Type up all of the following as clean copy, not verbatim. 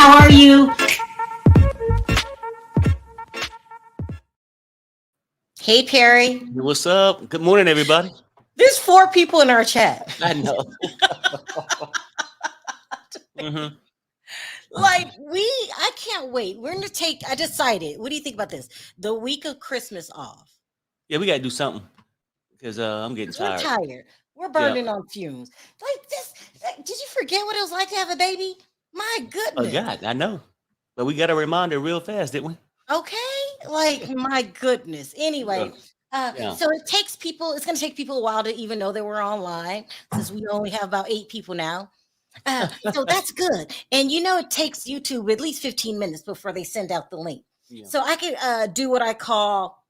How are you? Hey, Perry. What's up? Good morning, everybody. There's 4 people in our chat. I know. hmm I can't wait. We're going to take, I decided, what do you think about this? The week of Christmas off. Yeah, we got to do something because I'm getting We're tired. tired. We're burning on fumes. Like this, did you forget what it was like to have a baby? My Oh, goodness. God, I know. But we got a reminder real fast, didn't we? Okay. Like, my goodness. Anyway. Yeah. So it's going to take people a while to even know that we're online, since we only have about 8 people now. So that's good. And it takes YouTube at least 15 minutes before they send out the link. Yeah. So I can do what I call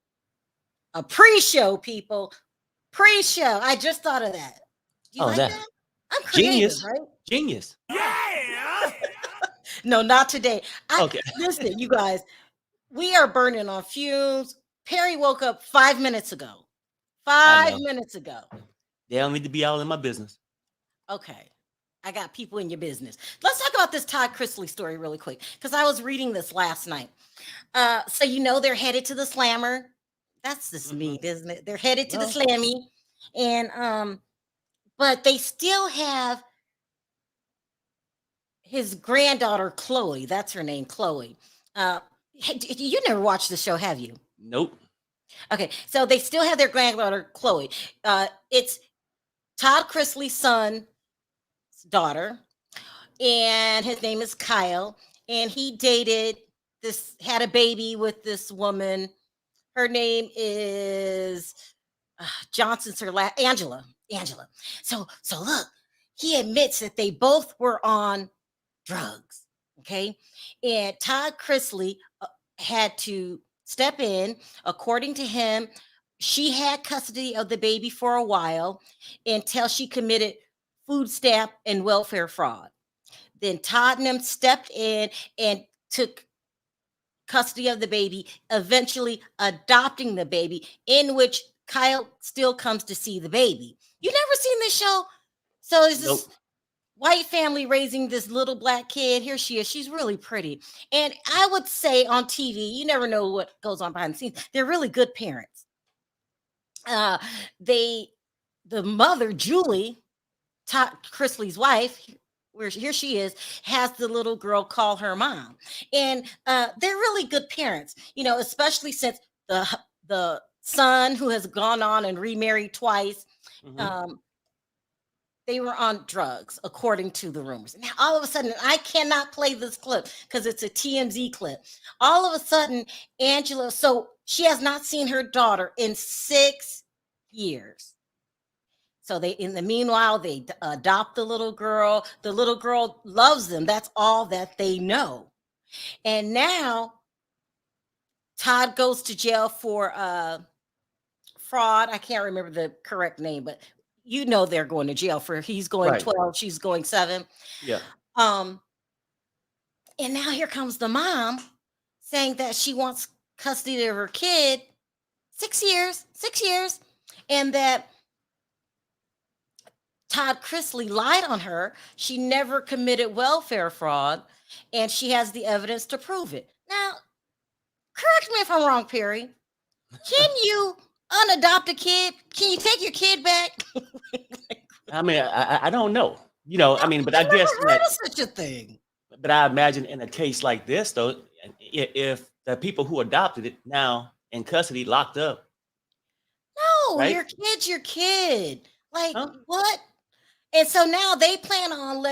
a pre-show, people. Pre-show. I just thought of that. Do you like that? I'm creative, Genius. right? Genius. Yeah. No, not today. Okay. Listen, you guys, we are burning on fumes. Perry woke up 5 minutes ago. 5 minutes ago. They don't need to be all in my business. Okay. I got people in your business. Let's talk about this Todd Christley story really quick, because I was reading this last night. So they're headed to the slammer. That's just neat, isn't it? They're headed to the slammy, and but they still have his granddaughter Chloe. That's her name, Chloe. You never watched the show, have you? Nope. Okay, so they still have their granddaughter Chloe. It's Todd Christley's son. Daughter, and his name is Kyle, and he had a baby with this woman. Her name is Johnson's her last Angela. So look, he admits that they both were on drugs. Okay, and Todd Christley had to step in. According to him, she had custody of the baby for a while until she committed food stamp and welfare fraud. Then Tottenham stepped in and took custody of the baby, eventually adopting the baby, in which Kyle still comes to see the baby. You never seen this show? So it's this white family raising this little black kid. Here she is. She's really pretty. And I would say on TV, you never know what goes on behind the scenes. They're really good parents. The mother, Julie, Todd Christley's wife, here she is, has the little girl call her mom, and they're really good parents, especially since the son, who has gone on and remarried twice, they were on drugs, according to the rumors. Now, all of a sudden, I cannot play this clip because it's a TMZ clip. All of a sudden, Angela, so she has not seen her daughter in 6 years. So in the meanwhile, they adopt the little girl. The little girl loves them. That's all that they know. And now Todd goes to jail for fraud. I can't remember the correct name, but they're going to jail for, he's going 12, she's going 7. Yeah. And now here comes the mom saying that she wants custody of her kid. 6 years. And that Todd Christley lied on her. She never committed welfare fraud, and she has the evidence to prove it. Now, correct me if I'm wrong, Perry. Can you unadopt a kid? Can you take your kid back? I mean, I don't know. But I guess heard of such a thing. But I imagine in a case like this, though, if the people who adopted it now in custody locked up. No, right? Your kid's your kid. Like, what? And so now they plan on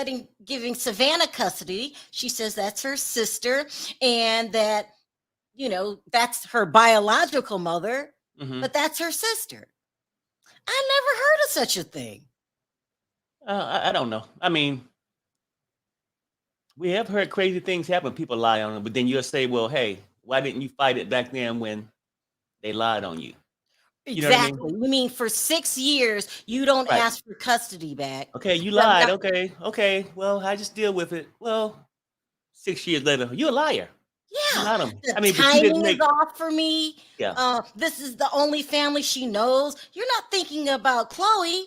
giving Savannah custody. She says that's her sister, and that, that's her biological mother, but that's her sister. I never heard of such a thing. I don't know. I mean, we have heard crazy things happen. People lie on them, but then you'll say, well, hey, why didn't you fight it back then when they lied on you? Exactly. You mean for 6 years, you don't ask for custody back. Okay, you lied. Okay. Well, I just deal with it. Well, 6 years later, you're a liar. Yeah. The timing is off for me. Yeah. This is the only family she knows. You're not thinking about Chloe.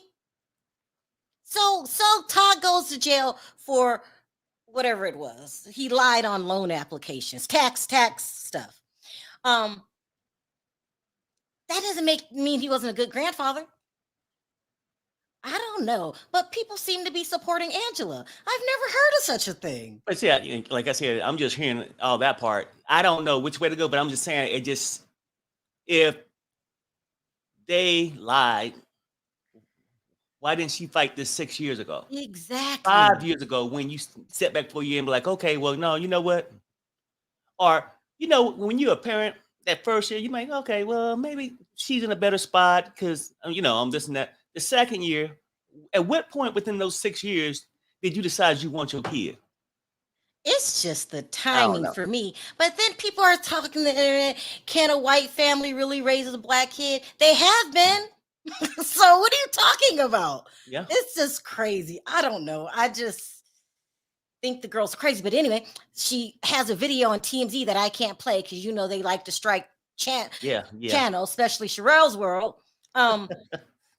So Todd goes to jail for whatever it was. He lied on loan applications, tax stuff. That doesn't mean he wasn't a good grandfather. I don't know, but people seem to be supporting Angela. I've never heard of such a thing. But see, like I said, I'm just hearing all that part. I don't know which way to go, but I'm just saying if they lied, why didn't she fight this 6 years ago? Exactly. 5 years ago, when you sit back for a year and be like, okay, well, no, you know what? Or, when you're a parent, that first year, you might, okay, well, maybe she's in a better spot because, I'm this and that. The second year, at what point within those 6 years did you decide you want your kid? It's just the I don't timing know. for me. But then people are talking on the internet, can a white family really raise a black kid? They have been. So what are you talking about? Yeah. It's just crazy. I don't know. I just think the girl's crazy. But anyway, she has a video on TMZ that I can't play because they like to strike Yeah. channel, especially Sharrell's World.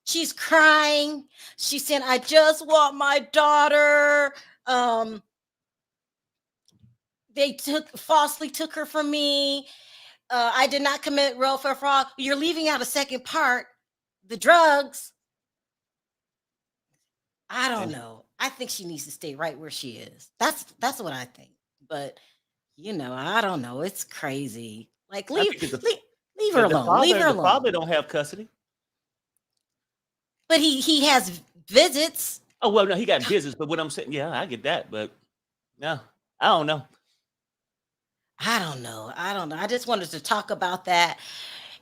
She's crying. She said, I just want my daughter. They falsely took her from me. I did not commit welfare fraud. You're leaving out a second part, the drugs. I don't know. I think she needs to stay right where she is. That's what I think. But I don't know. It's crazy. Like leave her alone. Leave her alone. The father don't have custody. But he has visits. Oh well, no, he got visits. But what I'm saying, yeah, I get that. But no, I don't know. I don't know. I just wanted to talk about that.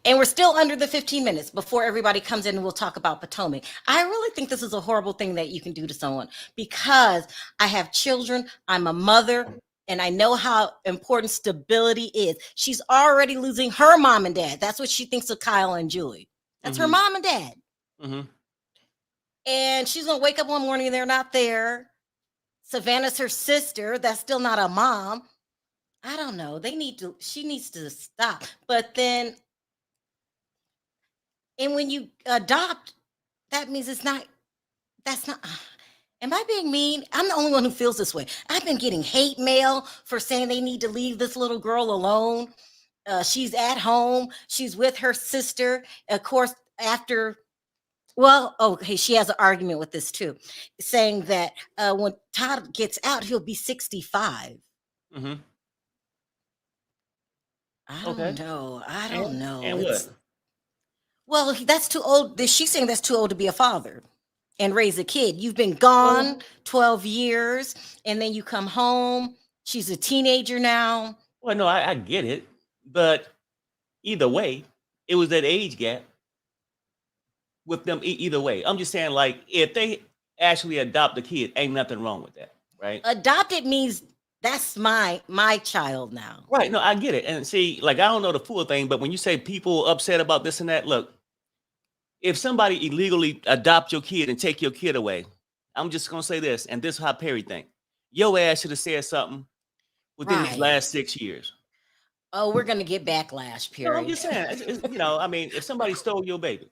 And we're still under the 15 minutes before everybody comes in and we'll talk about Potomac. I really think this is a horrible thing that you can do to someone because I have children, I'm a mother, and I know how important stability is. She's already losing her mom and dad. That's what she thinks of Kyle and Julie. That's her mom and dad. Mm-hmm. And she's going to wake up one morning and they're not there. Savannah's her sister. That's still not a mom. I don't know. She needs to stop. But then, and when you adopt, that means that's not, am I being mean? I'm the only one who feels this way. I've been getting hate mail for saying they need to leave this little girl alone. She's at home. She's with her sister. Of course, she has an argument with this too, saying that when Todd gets out, he'll be 65. Mm-hmm. I don't know. And what? Well, that's too old. She's saying that's too old to be a father and raise a kid. You've been gone 12 years, and then you come home. She's a teenager now. Well, no, I get it. But either way, it was that age gap with them either way. I'm just saying, like, if they actually adopt a kid, ain't nothing wrong with that, right? Adopted means that's my child now. Right. No, I get it. And see, like, I don't know the full thing, but when you say people upset about this and that, look, if somebody illegally adopt your kid and take your kid away, I'm just going to say this, and this is how Perry think. Your ass should have said something within these last 6 years. Oh, we're going to get backlash, Perry. No, I'm just saying, I mean, if somebody stole your baby.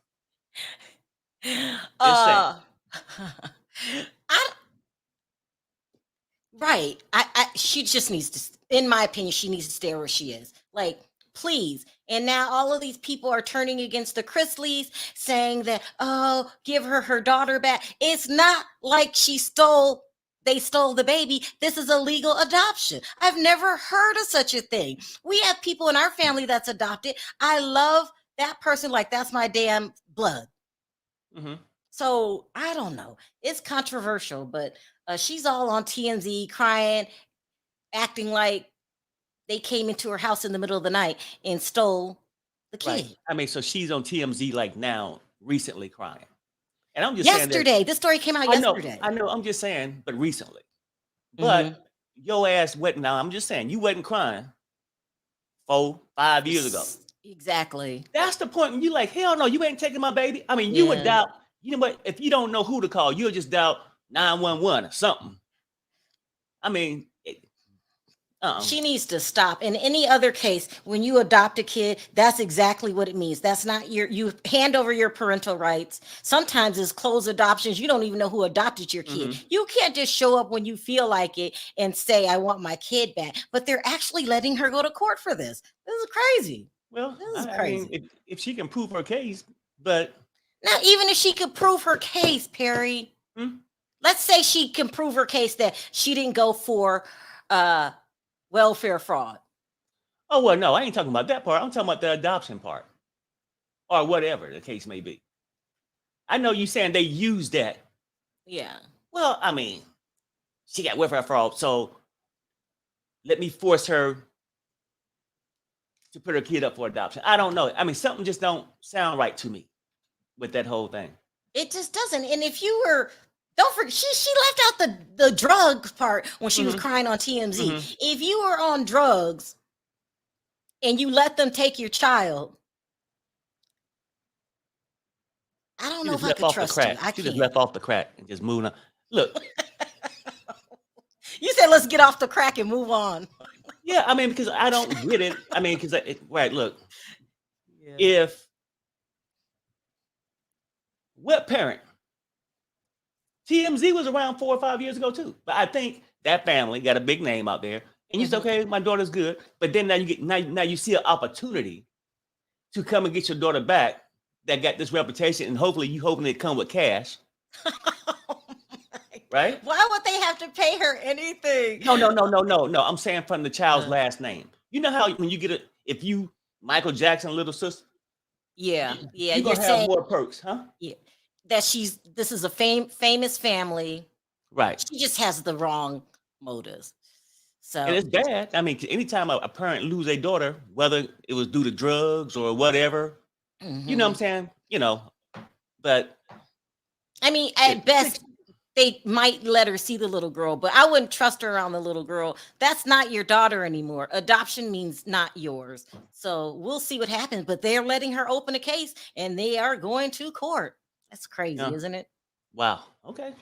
Right. She just needs to, in my opinion, she needs to stay where she is. Like, please. And now all of these people are turning against the Christleys, saying that, oh, give her daughter back. It's not like they stole the baby. This is a legal adoption. I've never heard of such a thing. We have people in our family that's adopted. I love that person like that's my damn blood. Mm-hmm. So I don't know. It's controversial, but she's all on TMZ crying, acting like they came into her house in the middle of the night and stole the kid. Right. I mean, so she's on TMZ like now, recently crying. And I'm just yesterday. saying this story came out yesterday. I know. I'm just saying, but recently. But your ass wasn't. Now I'm just saying, you wasn't crying 4-5 years ago. Exactly. That's the point when you like, hell no, you ain't taking my baby. I mean, you would doubt. You know what? If you don't know who to call, you'll just doubt 911 or something. I mean, She needs to stop. In any other case, when you adopt a kid, that's exactly what it means. That's not you hand over your parental rights. Sometimes it's closed adoptions. You don't even know who adopted your kid. You can't just show up when you feel like it and say, I want my kid back. But they're actually letting her go to court for this. This is crazy. Well, This is I crazy. mean, if she can prove her case, but Now, even if she could prove her case, Perry, let's say she can prove her case that she didn't go for welfare fraud. oh well, no, I ain't talking about that part. I'm talking about the adoption part, or whatever the case may be. I know you saying they use that. Yeah. Well, I mean, she got welfare fraud, so let me force her to put her kid up for adoption. I don't know. I mean, something just don't sound right to me with that whole thing. It just doesn't. And if you were, don't forget, she left out the drug part when she was crying on TMZ. If you were on drugs and you let them take your child, I don't know if I could trust you. I She can't. just left off the crack and just moving on. Look, you said let's get off the crack and move on. yeah, I mean, because I don't get it. I mean, because right, look, if what parent? TMZ was around 4 or 5 years ago too, but I think that family got a big name out there, and you say, okay, my daughter's good, but then now you get now you see an opportunity to come and get your daughter back that got this reputation, and hopefully you hoping it come with cash. Right? Why would they have to pay her anything? No. I'm saying from the child's last name. You know how when you get if you Michael Jackson little sister, yeah, you're gonna have more perks, huh? Yeah, that this is a famous family, right? She just has the wrong motives. So and it's bad. I mean, anytime a parent lose a daughter, whether it was due to drugs or whatever, you know what I'm saying? You know, but I mean, at best, they might let her see the little girl, but I wouldn't trust her around the little girl. That's not your daughter anymore. Adoption means not yours. So we'll see what happens. But they're letting her open a case and they are going to court. That's crazy, isn't it? Wow. Okay.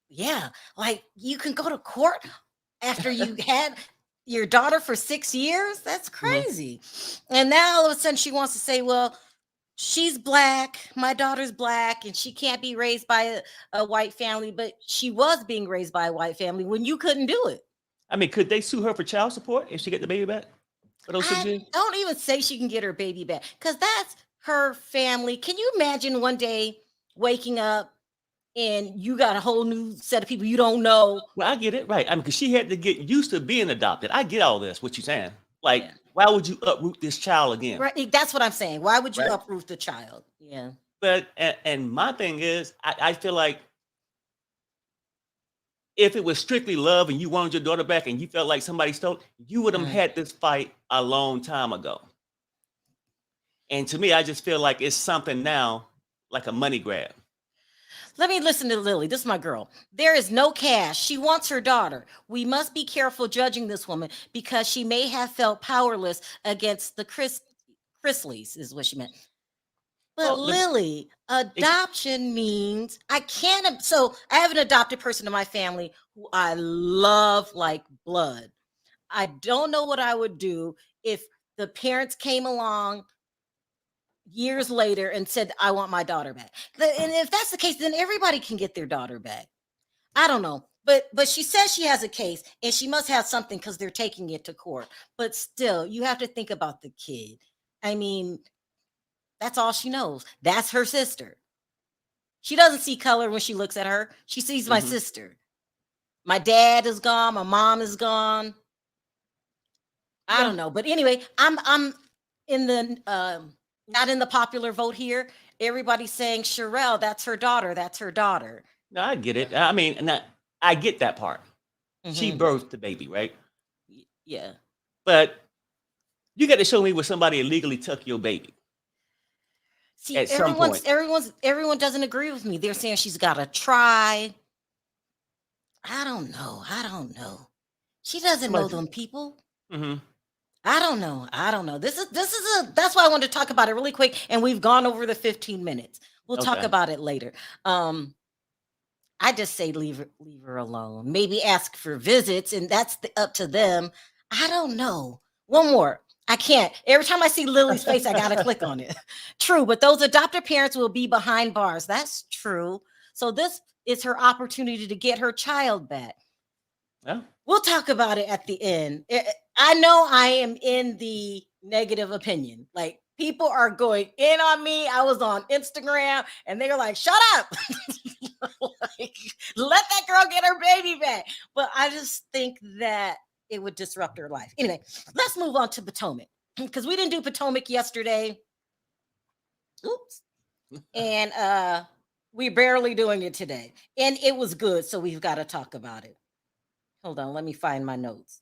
Yeah. Like you can go to court after you had your daughter for 6 years. That's crazy. And now all of a sudden she wants to say, well, she's black, my daughter's black, and she can't be raised by a white family, but she was being raised by a white family when you couldn't do it. I mean, could they sue her for child support if she get the baby back? For those 6 years? Don't even say she can get her baby back because that's her family. Can you imagine one day waking up and you got a whole new set of people you don't know? Well, I get it, right. I mean, because she had to get used to being adopted. I get all this, what you're saying. Like, why would you uproot this child again? Right. That's what I'm saying. Why would you uproot the child? Yeah. But, and my thing is, I feel like if it was strictly love and you wanted your daughter back and you felt like somebody stole, you would have had this fight a long time ago. And to me, I just feel like it's something now, like a money grab. Let me listen to Lily. This is my girl. There is no cash. She wants her daughter. We must be careful judging this woman because she may have felt powerless against the Christleys, is what she meant. But Lily, adoption means I can't. So I have an adopted person in my family who I love like blood. I don't know what I would do if the parents came along years later and said, I want my daughter back. And if that's the case, then everybody can get their daughter back. I don't know. But she says she has a case and she must have something because they're taking it to court. But still, you have to think about the kid. I mean, that's all she knows. That's her sister. She doesn't see color when she looks at her. She sees my sister. My dad is gone. My mom is gone. I don't know. But anyway, I'm in the not in the popular vote here. Everybody's saying Sharrell, that's her daughter. That's her daughter. No, I get it. I mean, I get that part. She birthed the baby, right? Yeah. But you got to show me where somebody illegally took your baby. See, everyone doesn't agree with me. They're saying she's got to try. I don't know. She doesn't know them people. I don't know. This is that's why I wanted to talk about it really quick. And we've gone over the 15 minutes. We'll talk about it later. I just say leave her alone. Maybe ask for visits, and that's up to them. I don't know. One more. I can't. Every time I see Lily's face, I gotta click on it. True, but those adopted parents will be behind bars. That's true. So this is her opportunity to get her child back. Yeah. We'll talk about it at the end. I know I am in the negative opinion. Like people are going in on me. I was on Instagram and they were like, shut up. Like, let that girl get her baby back. But I just think that it would disrupt her life. Anyway, let's move on to Potomac because we didn't do Potomac yesterday. Oops. And we're barely doing it today. And it was good. So we've got to talk about it. Hold on, let me find my notes.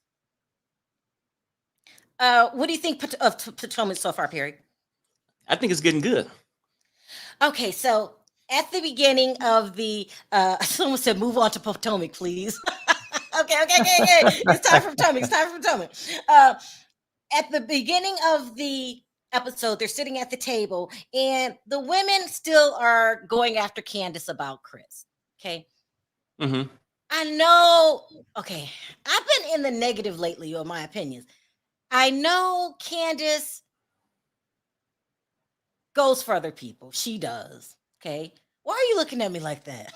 What do you think of Potomac so far, Perry? I think it's getting good. Okay, so at the beginning of the, someone said, move on to Potomac, please. okay. It's time for Potomac. At the beginning of the episode, they're sitting at the table, and the women still are going after Candiance about Chris. Okay. Mm-hmm. I know. Okay, I've been in the negative lately on my opinions. I know Candiance goes for other people. She does. Okay. Why are you looking at me like that?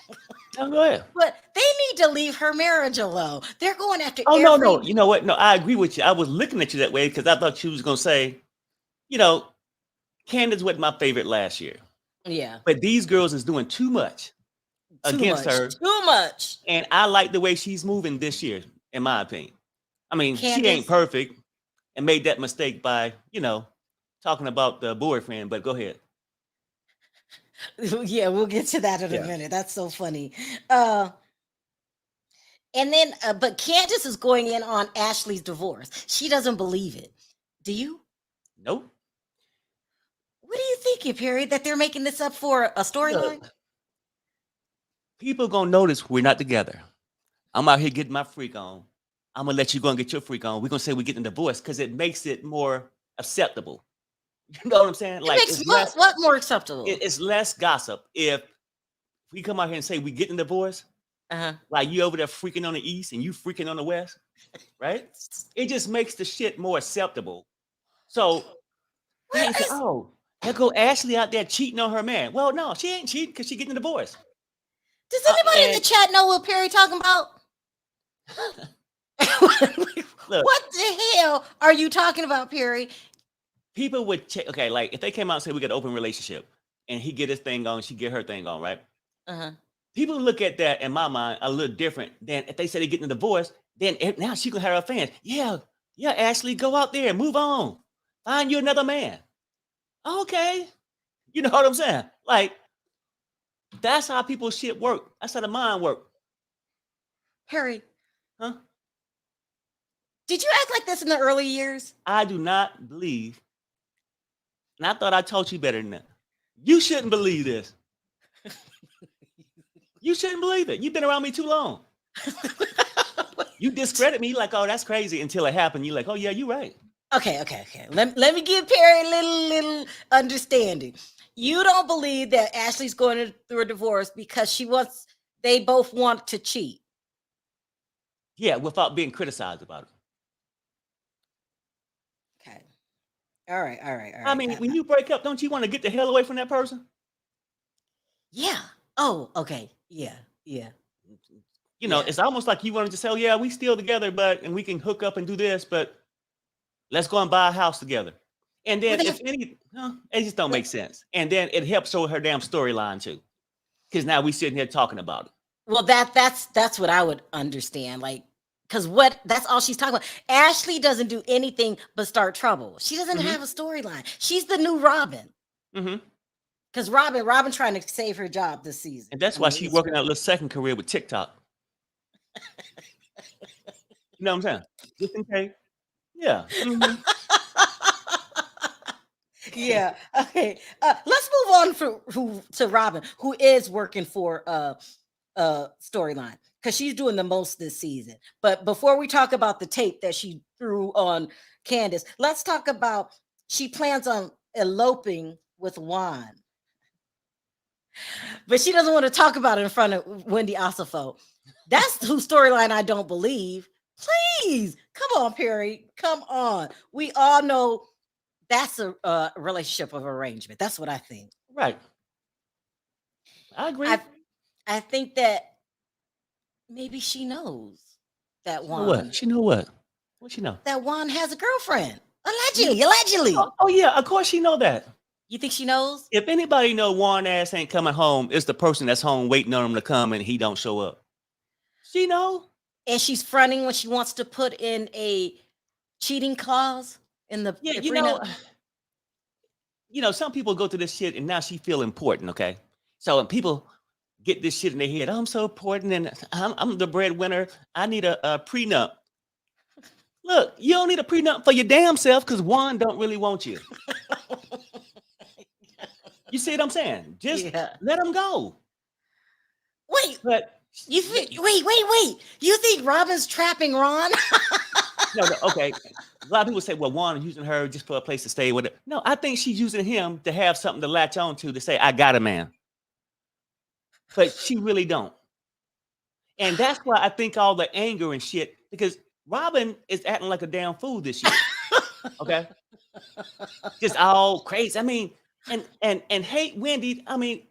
Oh, go ahead. But they need to leave her marriage alone. They're going after No. You know what? No, I agree with you. I was looking at you that way because I thought you was going to say, Candace wasn't my favorite last year. Yeah. But these girls is doing too much against her. Too much. And I like the way she's moving this year, in my opinion. I mean, Candiance, she ain't perfect and made that mistake by, talking about the boyfriend, but go ahead. Yeah, we'll get to that in a minute. That's so funny. And then, but Candiance is going in on Ashley's divorce. She doesn't believe it. Do you? Nope. What are you thinking, Perry? That they're making this up for a storyline? People gonna notice we're not together. I'm out here getting my freak on. I'm gonna let you go and get your freak on. We're gonna say we're getting a divorce because it makes it more acceptable. You know what I'm saying? Like it's less, what more acceptable? It's less gossip if we come out here and say we getting a divorce. Like you over there freaking on the east and you freaking on the west, right? It just makes the shit more acceptable. So, there go Ashley out there cheating on her man. Well, no, she ain't cheating because she getting a divorce. Does anybody in the chat know what Perry talking about? Look, what the hell are you talking about, Perry? People would check. Okay, like if they came out and say we got an open relationship, and he get his thing on, she get her thing on, right? People look at that in my mind a little different than if they say they're getting a divorce. Then now she can have her fans. Yeah, Ashley, go out there, move on, find you another man. Okay, you know what I'm saying? Like that's how people's shit work. That's how the mind work. Harry, huh? Did you act like this in the early years? I do not believe. And I thought I taught you better than that. You shouldn't believe this. You shouldn't believe it. You've been around me too long. You discredit me like, oh, that's crazy until it happened. You're like, oh, yeah, you're right. Okay. Let me give Perry a little understanding. You don't believe that Ashley's going through a divorce because they both want to cheat. Yeah, without being criticized about it. Okay. All right. I mean, when you break up, don't you want to get the hell away from that person? Yeah. Oh, okay. Yeah. It's almost like you wanted to say, oh, yeah, we still together, and we can hook up and do this, but let's go and buy a house together. And then it just don't make sense. And then it helps show her damn storyline too. Because now we sitting here talking about it. Well, that's what I would understand. Like, because that's all she's talking about. Ashley doesn't do anything but start trouble. She doesn't have a storyline. She's the new Robin. Because Robin trying to save her job this season. And that's why she's working out a little second career with TikTok. You know what I'm saying? Just in case. Yeah. Yeah. Okay. Let's move on to Robin, who is working for storyline because she's doing the most this season. But before we talk about the tape that she threw on Candiance, let's talk about she plans on eloping with Juan. But she doesn't want to talk about it in front of Wendy Osafo. That's whose storyline I don't believe. Please, come on, Perry. Come on. We all know that's a relationship of arrangement. That's what I think. Right. I agree. I think that maybe she knows that She know what? Juan She know what? What she know? that Juan has a girlfriend. Yeah. Allegedly. Oh yeah, of course she know that. You think she knows? If anybody know Warren ass ain't coming home, it's the person that's home waiting on him to come and he don't show up. She know. And she's fronting when she wants to put in a cheating clause in the Yeah, prenup. Some people go through this shit and now she feel important, okay? So when people get this shit in their head, I'm so important and I'm the breadwinner. I need a prenup. Look, you don't need a prenup for your damn self because Juan don't really want you. You see what I'm saying? Just let him go. Wait, But you think? Wait. You think Robin's trapping Ron? no, okay. A lot of people say, well, Juan is using her just for a place to stay with it. No, I think she's using him to have something to latch on to say, I got a man. But she really don't. And that's why I think all the anger and shit, because Robin is acting like a damn fool this year. Okay. Just all crazy. I mean, and hate Wendy. I mean,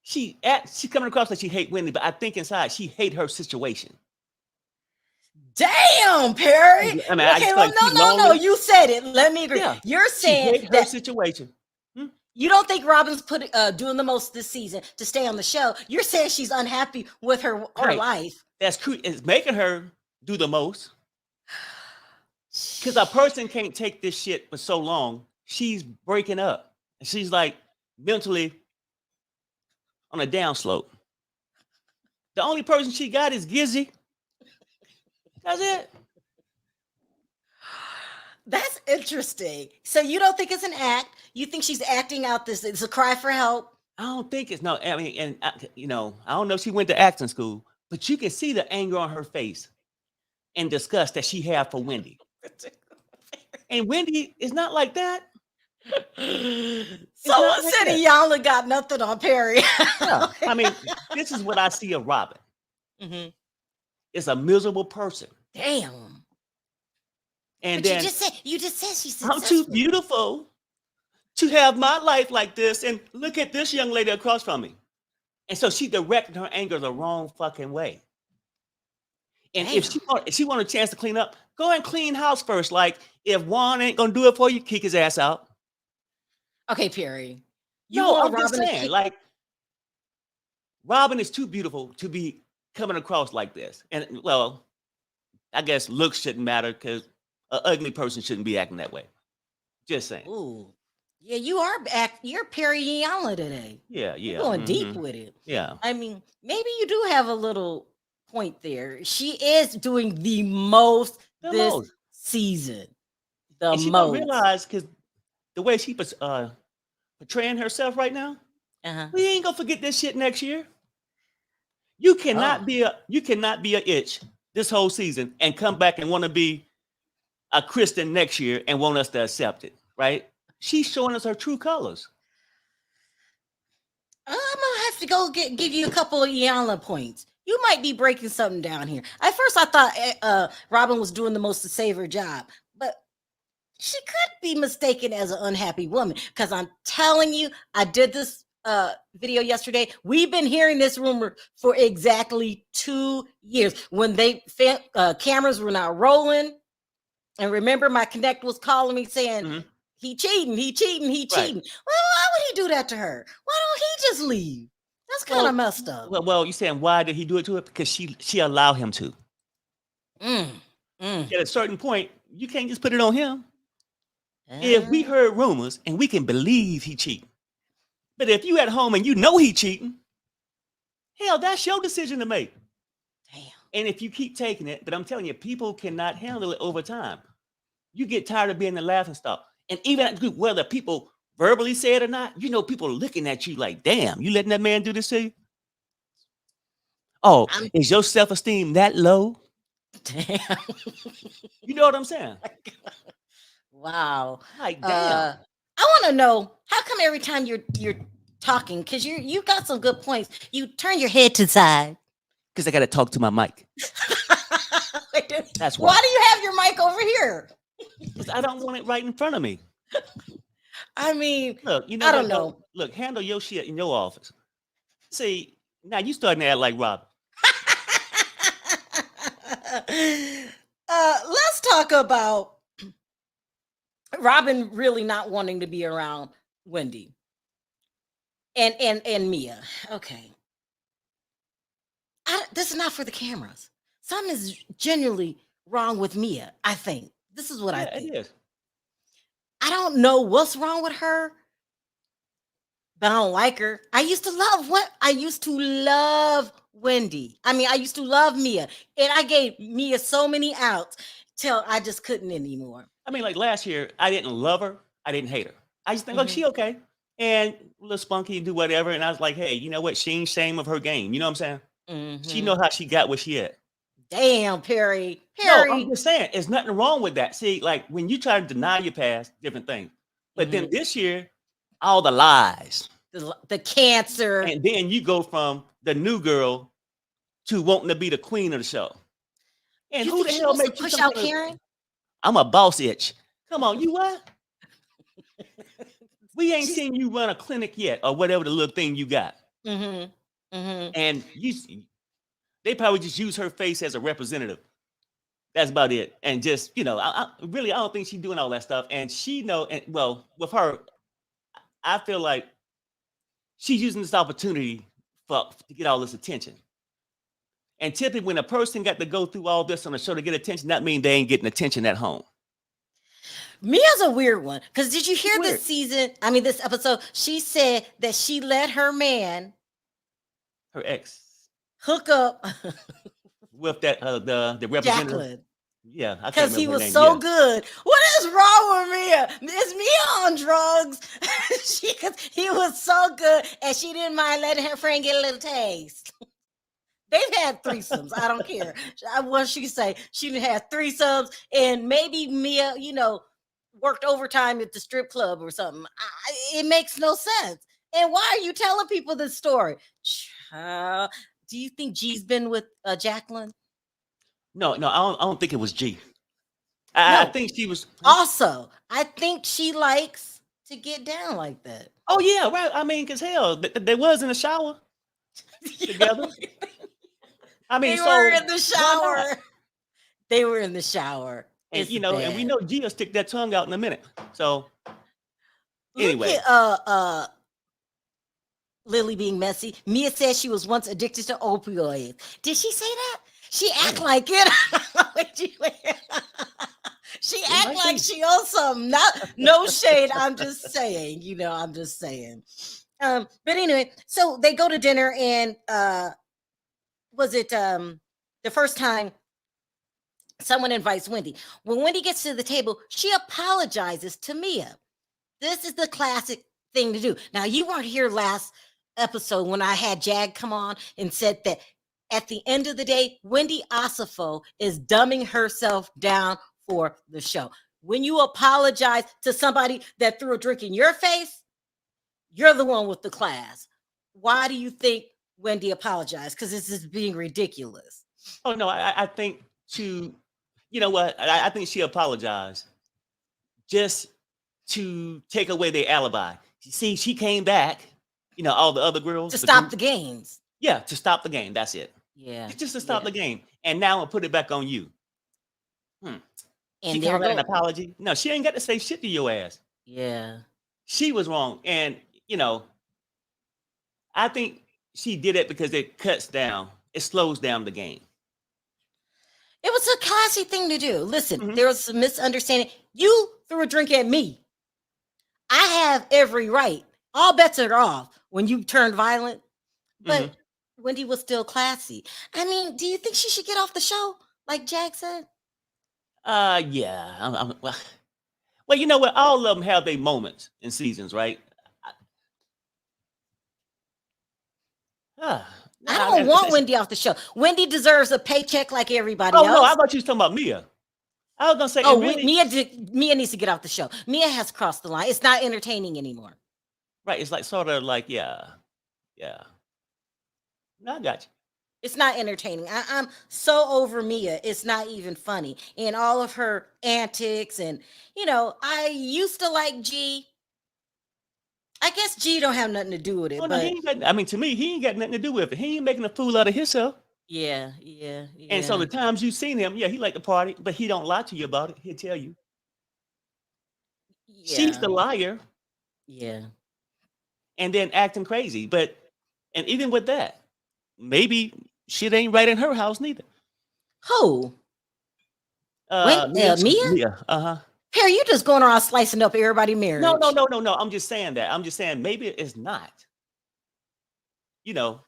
she's coming across like she hate Wendy, but I think inside she hate her situation. Damn, Perry. I mean, okay, no. You said it. Let me agree. Yeah. You're saying her situation. You don't think Robin's doing the most this season to stay on the show. You're saying she's unhappy with her life. That's true. It's making her do the most. Because a person can't take this shit for so long. She's breaking up. She's like mentally on a downslope. The only person she got is Gizzy. That's it. That's interesting. So you don't think it's an act? You think she's acting out this? It's a cry for help. I don't think it's no. I mean, and I don't know if she went to acting school, but you can see the anger on her face and disgust that she had for Wendy. And Wendy is not like that. Someone said Iyanla got nothing on Perry. Yeah, I mean, this is what I see of Robin. Mm-hmm. It's a miserable person. Damn. And but then you just said she's successful. I'm too beautiful to have my life like this. And look at this young lady across from me. And so she directed her anger the wrong fucking way. And if she want a chance to clean up, go and clean house first. Like if Juan ain't gonna do it for you, kick his ass out. Okay, Perry. I'm just saying, like Robin is too beautiful to be coming across like this. And well, I guess looks shouldn't matter because an ugly person shouldn't be acting that way. Just saying. Ooh. Yeah, you're Perry Iyanla today. Yeah. You're going deep with it. Yeah. I mean, maybe you do have a little point there. She is doing the most this season. The and she most. Don't realize because the way she was portraying herself right now, we ain't gonna forget this shit next year. You cannot be a itch this whole season and come back and want to be a Christian next year and want us to accept it, right? She's showing us her true colors. I'm gonna have to go give you a couple of Iyanla points. You might be breaking something down here. At first, I thought Robin was doing the most to save her job, but she could be mistaken as an unhappy woman. Because I'm telling you, I did this video yesterday. We've been hearing this rumor for exactly 2 years. When cameras were not rolling, and remember, my connect was calling me saying he cheating. Right. Well, why would he do that to her? Why don't he just leave? That's kind of messed up. Well, you saying why did he do it to her? Because she allowed him to. At a certain point, you can't just put it on him. If we heard rumors and we can believe he cheating, but if you at home and you know he cheating, hell, that's your decision to make. Damn. And if you keep taking it, but I'm telling you, people cannot handle it over time. You get tired of being the laughing stock. And even whether people verbally say it or not, people are looking at you like, damn, you letting that man do this to you? Oh, is your self-esteem that low? Damn. You know what I'm saying? Wow. Like, damn. I want to know, how come every time you're talking, because you got some good points, you turn your head to the side? Because I got to talk to my mic. That's Why why. do you have your mic over here? Because I don't want it right in front of me. I mean, Look, you know I what? don't Though? know. Look, handle your shit in your office. See, now you starting to act like Rob. Let's talk about Robin really not wanting to be around Wendy and Mia. Okay, this is not for the cameras. Something is genuinely wrong with Mia. I think this is what I Yeah, think. it is. I don't know what's wrong with her, but I don't like her. I used to love Wendy. I mean, I used to love Mia, and I gave Mia so many outs till I just couldn't anymore. I mean, like last year, I didn't love her. I didn't hate her. I just think, like, she okay. And a little spunky and do whatever. And I was like, hey, you know what? She ain't shame of her game. You know what I'm saying? She know how she got where she at. Damn, Perry. No, I'm Perry. just saying, there's nothing wrong with that. See, like when you try to deny your past, different thing. But then this year, all the lies. The cancer. And then you go from the new girl to wanting to be the queen of the show. And You who think the she hell wants to makes you push some out kind of, Karen? I'm a boss itch. Come on, you what? We ain't seen you run a clinic yet, or whatever the little thing you got. And they probably just use her face as a representative. That's about it. And just, you know, I don't think she's doing all that stuff. And she know, and well, with her, I feel like she's using this opportunity to get all this attention. And typically, when a person got to go through all this on a show to get attention, that means they ain't getting attention at home. Mia's a weird one. Because did you hear Weird. this episode? She said that she let her man, Her ex, hook up with that the representative. Jacqueline. Yeah, I can't Because remember he her was name. so Yeah. good. What is wrong with Mia? Is Mia on drugs? He was so good, and she didn't mind letting her friend get a little taste. They've had threesomes. I don't care what she say. She had threesomes, and maybe Mia, worked overtime at the strip club or something. It makes no sense. And why are you telling people this story? Do you think G's been with Jacqueline? No, I don't think it was G. I No. think she was. Also, I think she likes to get down like that. Oh yeah, right. I mean, cause hell, they was in the shower together. I mean, They so were in the why not? shower. They were in the shower. And It's and we bad. know G'll stick that tongue out in a minute. So anyway, Look at Lily being messy. Mia says she was once addicted to opioids. Did she say that? She act like it. She act like she owns something. No shade. I'm just saying. I'm just saying. But anyway, so they go to dinner, and was it the first time someone invites Wendy? When Wendy gets to the table, she apologizes to Mia. This is the classic thing to do. Now, you weren't here last episode when I had Jag come on and said that at the end of the day, Wendy Osifo is dumbing herself down for the show. When you apologize to somebody that threw a drink in your face, you're the one with the class. Why do you think Wendy apologized? Because this is being ridiculous. Oh no, I think you know what? I think she apologized just to take away their alibi. You see, she came back, all the other girls. To stop the games. Yeah, to stop the game. That's it. Yeah. Just to stop the game. And now I'll put it back on you. And she called that an apology? No, she ain't got to say shit to your ass. Yeah. She was wrong. And, I think she did it because it slows down the game. It was a classy thing to do. Listen, there was some misunderstanding. You threw a drink at me. I have every right. All bets are off when you turned violent. But Wendy was still classy. I mean, do you think she should get off the show, like Jag said? Yeah. Well, you know what? All of them have their moments in seasons, right? I don't want Wendy off the show. Wendy deserves a paycheck like everybody else. Oh, no, I thought you was talking about Mia. I was going to say... Oh, Mia needs to get off the show. Mia has crossed the line. It's not entertaining anymore. Right. It's like sort of like, yeah. No, I got you. It's not entertaining. I'm so over Mia. It's not even funny. And all of her antics. And, I used to like G. I guess G don't have nothing to do with Oh it, no, he but ain't got. I mean, to me, he ain't got nothing to do with it. He ain't making a fool out of himself. yeah, And so yeah. the times you've seen him, yeah, he like to party, but he don't lie to you about it. He'll tell you. She's Yeah, the liar yeah. and then acting crazy. But and even with that, maybe shit ain't right in her house neither. Who? Wait, Mia? Mia. Uh-huh. Harry, you just going around slicing up everybody No, no, marriage. no, no, no. I'm just saying that. I'm just saying maybe it's not. You know,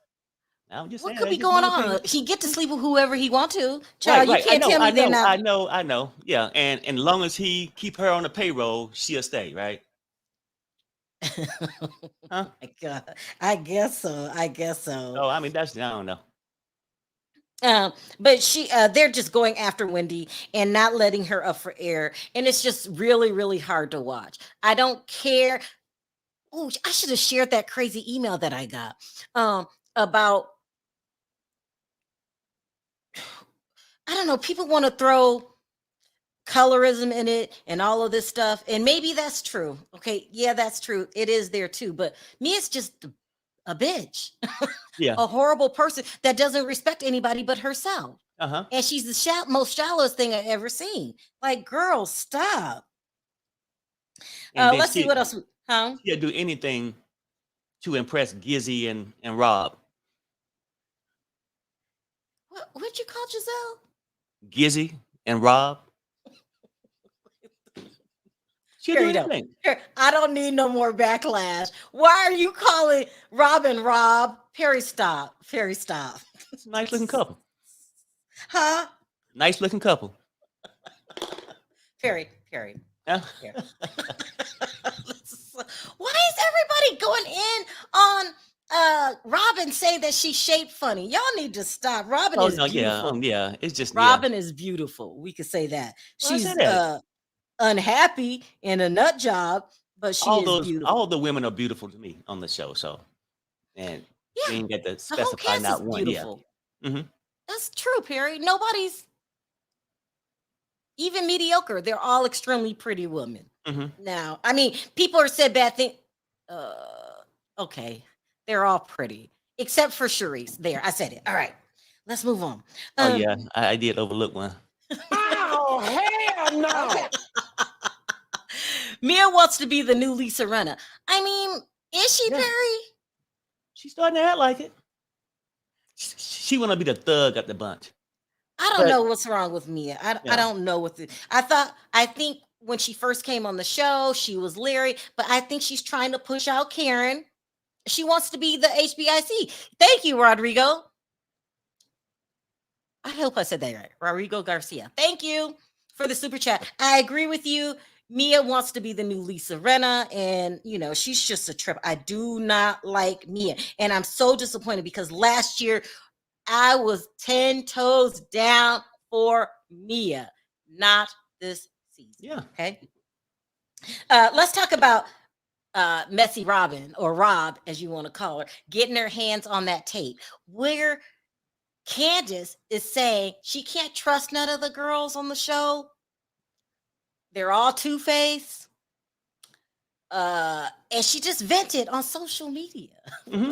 I'm just What saying could that's be just my going on? opinion. He get to sleep with whoever he want to. Right, Child, you right. I can't know, tell I me they're know, not. I know, I know. Yeah, and long as he keep her on the payroll, she'll stay, right? Huh? My God, I guess so. I guess so. Oh, I mean that's I don't know. But they're just going after Wendy and not letting her up for air, and it's just really, really hard to watch. I don't care. Oh, I should have shared that crazy email that I got about. I don't know. People want to throw colorism in it and all of this stuff, and maybe that's true. Okay, yeah, that's true. It is there too. But me, it's just a bitch, Yeah. a horrible person that doesn't respect anybody but herself. Uh-huh. And she's the most shallowest thing I've ever seen. Like, girl, stop. And then Let's see what else. Huh? she'll do anything to impress Gizzy and Rob. What'd you call Giselle? Gizzy and Rob. She'll Here do you go. anything. Here, I don't need no more backlash. Why are you calling Robin Rob? Perry, stop. Perry, stop. It's a nice looking couple. Huh? Nice looking couple. Perry. Yeah. Yeah. Why is everybody going in on Robin saying that she's shaped funny? Y'all need to stop. Robin Oh is no, yeah, beautiful. yeah. It's just Robin is beautiful. We could say that. Well, I She's said that. unhappy in a nut job, but she is All beautiful. the women are beautiful to me on the show. So and we Yeah, ain't got to the whole specify cast is not one. Yeah. beautiful. Hmm. That's true, Perry. Nobody's even mediocre. They're all extremely pretty women. Hmm. Now, I mean, people are said bad things. Uh, okay, they're all pretty except for Charisse. There, I said it. All right, let's move on. Oh yeah, I did overlook one. Oh, hell no. Mia wants to be the new Lisa Rinna. I mean, is she, Yeah. Perry? She's starting to act like it. She want to be the thug at the bunch. I don't But- know what's wrong with Mia. I Yeah. don't know what I think when she first came on the show, she was leery, but I think she's trying to push out Karen. She wants to be the HBIC. Thank you, Rodrigo. I hope I said that right. Rodrigo Garcia. Thank you for the super chat. I agree with you. Mia wants to be the new Lisa Rinna, and she's just a trip. I do not like Mia, and I'm so disappointed because last year I was 10 toes down for Mia, not this season. Yeah. Okay. Let's talk about Messy Robin, or Rob, as you want to call her, getting her hands on that tape where Candiance is saying she can't trust none of the girls on the show. They're all two-faced. And she just vented on social media. Hmm.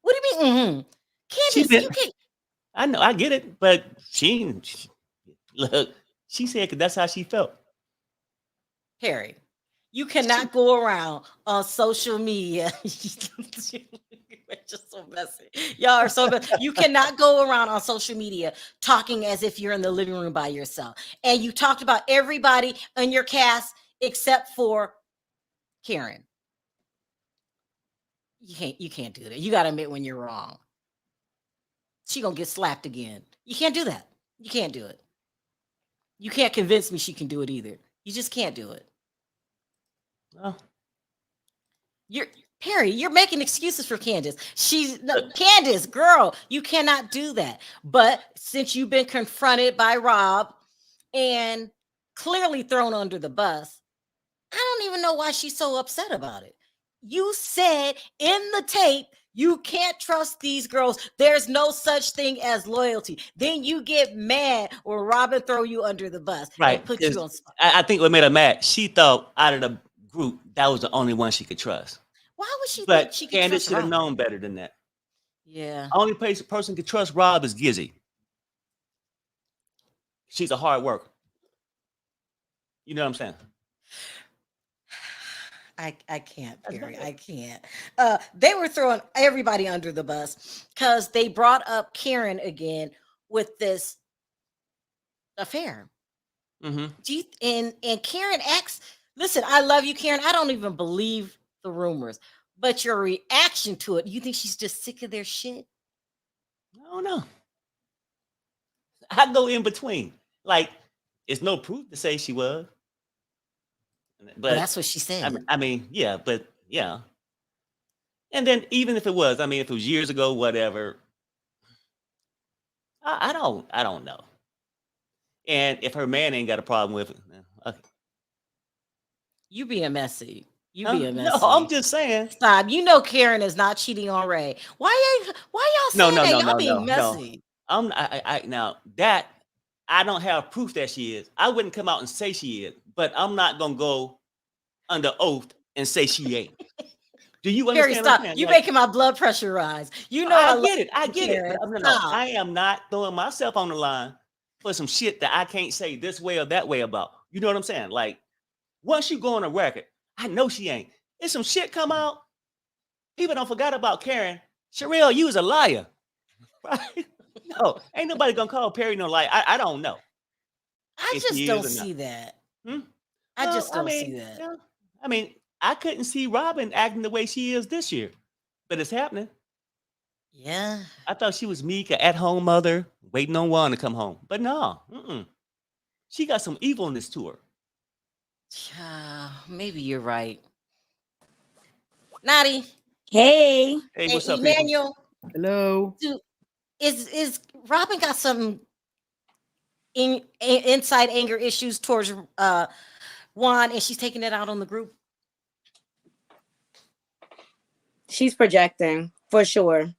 What do you mean? Candiance, you can. I know, I get it, but look. She said 'cause that's how she felt. Harry, you cannot go around on social media. You're just so messy. Y'all are so messy. You cannot go around on social media talking as if you're in the living room by yourself. And you talked about everybody in your cast except for Karen. You can't do that. You got to admit when you're wrong. She gonna get slapped again. You can't do that. You can't do it. You can't convince me she can do it either. You just can't do it. Oh, Perry, you're making excuses for Candiance. Candiance, girl, you cannot do that. But since you've been confronted by Rob and clearly thrown under the bus, I don't even know why she's so upset about it. You said in the tape You can't trust these girls. There's no such thing as loyalty. Then you get mad when Robin throw you under the bus Right. and put you on spot. I think what made her mad, she thought out of the group, that was the only one she could trust. Why would she think But she could Candice trust should have Robin? known better than that. Yeah. Only person could trust Rob is Gizzy. She's a hard worker. You know what I'm saying? I can't, Perry. I can't. They were throwing everybody under the bus because they brought up Karen again with this affair. Mm-hmm. And Karen acts. Listen, I love you, Karen. I don't even believe the rumors, but your reaction to it, you think she's just sick of their shit? I don't know. I go in between. Like, it's no proof to say she was. But that's what she said. I mean, yeah, but yeah. And then even if it was, I mean, if it was years ago, whatever, I don't know. And if her man ain't got a problem with it, okay. You being messy. You Huh? being messy. No, I'm just saying. Stop. You know Karen is not cheating on Ray. Why y'all saying that? Y'all being messy. I'm I now that I don't have proof that she is. I wouldn't come out and say she is, but I'm not gonna go under oath and say she ain't. Do you Perry, understand? stop. What I'm saying? You Like, making my blood pressure rise. You know I get it. I get Karen. it. But no, I am not throwing myself on the line for some shit that I can't say this way or that way about. You know what I'm saying? Like, once you go on a record, I know she ain't. If some shit come out, people don't forget about Karen. Sharrell, you was a liar. Right? No, ain't nobody gonna call Perry no liar. I don't know. I just don't see that. I just don't see that. Yeah, I mean, I couldn't see Robin acting the way she is this year, but it's happening. Yeah. I thought she was meek, an at-home mother, waiting on Juan to come home. But no, she got some evilness to her. Maybe you're right. Naughty. Hey, What's up, people? Emmanuel? Hello. Is Robin got some inside anger issues towards Juan, and she's taking it out on the group? she's projecting for sure.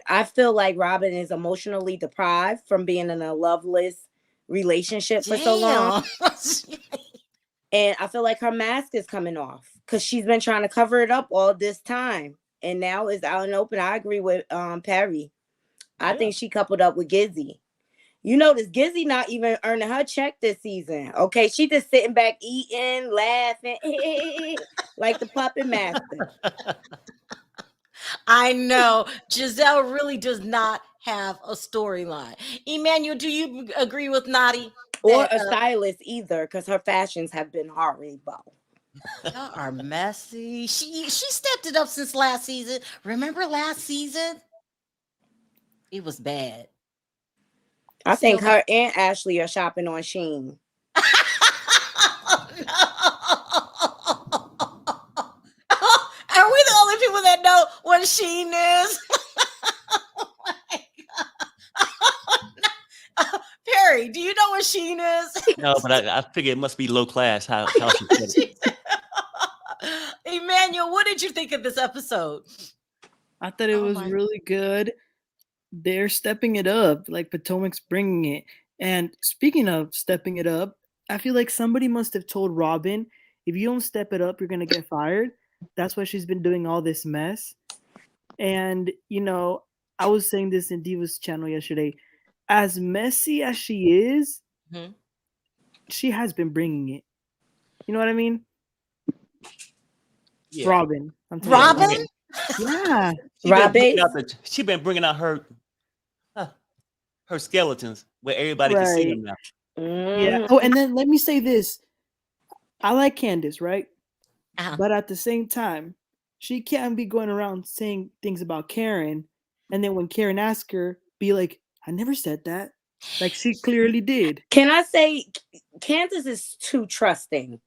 I feel like Robin is emotionally deprived from being in a loveless relationship for so long. And I feel like her mask is coming off because she's been trying to cover it up all this time. And now it's out and open. I agree with Perry. I think she coupled up with Gizzy. You notice Gizzy not even earning her check this season. Okay, she just sitting back eating, laughing, like the puppet master. I know. Giselle really does not have a storyline. Emmanuel, do you agree with Naughty? Or a stylist either, because her fashions have been horrible. Y'all are messy. She stepped it up since last season. Remember last season? It was bad. I think her and Ashley are shopping on Shein. Oh, no. Are we the only people that know what Shein is? Oh my God. Oh, no. Perry, do you know what Shein is? No, but I figure it must be low class. How she said it. Emmanuel, what did you think of this episode? I thought it was really good. They're stepping it up, like Potomac's bringing it. And speaking of stepping it up, I feel like somebody must have told Robin, if you don't step it up, you're going to get fired. That's why she's been doing all this mess. And, you know, I was saying this in Diva's channel yesterday. As messy as she is, she has been bringing it. You know what I mean? Yeah. Robin. Robin? Yeah. She been bringing out her skeletons where everybody can see them now. Yeah. Oh, and then let me say this. I like Candice, right? But at the same time, she can't be going around saying things about Karen. And then when Karen asks her, be like, I never said that. Like she clearly did. Can I say Candice is too trusting?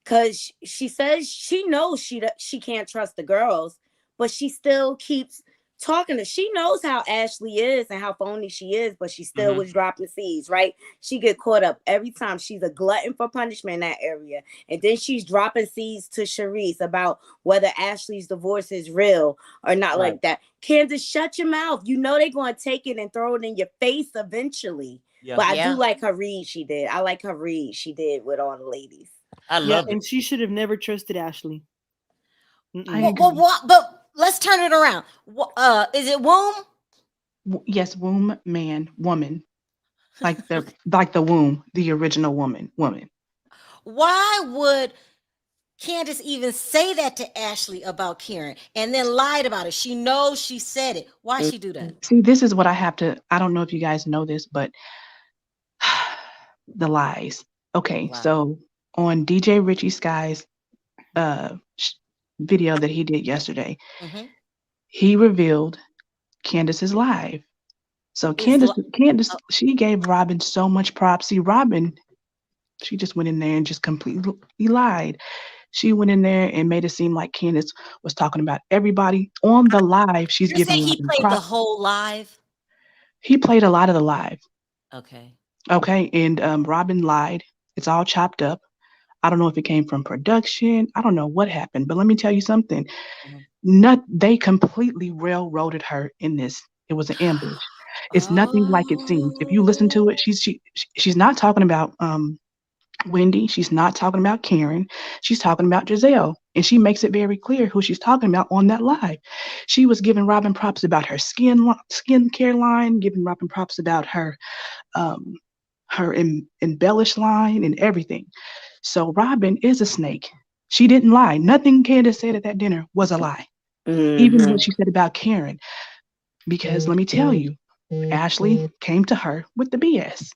Because she says she knows she can't trust the girls, but she still keeps talking to, she knows how Ashley is and how phony she is, but she still was dropping seeds, right? She get caught up every time. She's a glutton for punishment in that area. And then she's dropping seeds to Sharice about whether Ashley's divorce is real or not, like that. Candiance, shut your mouth. You know they're going to take it and throw it in your face eventually. Yeah. But I do like her read she did. I like her read she did with all the ladies. I love it. And she should have never trusted Ashley. But let's turn it around. Is it womb? Yes, womb, man, woman. Like the womb, the original woman. Why would Candiance even say that to Ashley about Karen and then lied about it? She knows she said it. Why she do that? See, this is what I have to, I don't know if you guys know this, but the lies. Okay, so on DJ Richie Sky's video that he did yesterday, he revealed Candiace's live. So Candiance, she gave Robin so much props. See, Robin, she just went in there and just completely lied. She went in there and made it seem like Candiance was talking about everybody on the live. She's giving he played props. The whole live? He played a lot of the live. Okay, and Robin lied. It's all chopped up. I don't know if it came from production. I don't know what happened, but let me tell you something. They completely railroaded her in this. It was an ambush. It's nothing like it seems. If you listen to it, she's not talking about Wendy. She's not talking about Karen. She's talking about Giselle, and she makes it very clear who she's talking about on that live. She was giving Robin props about her skincare line, giving Robin props about her embellished line and everything. So Robin is a snake. She didn't lie. Nothing Candiance said at that dinner was a lie. Even what she said about Karen. Because let me tell you, Ashley came to her with the BS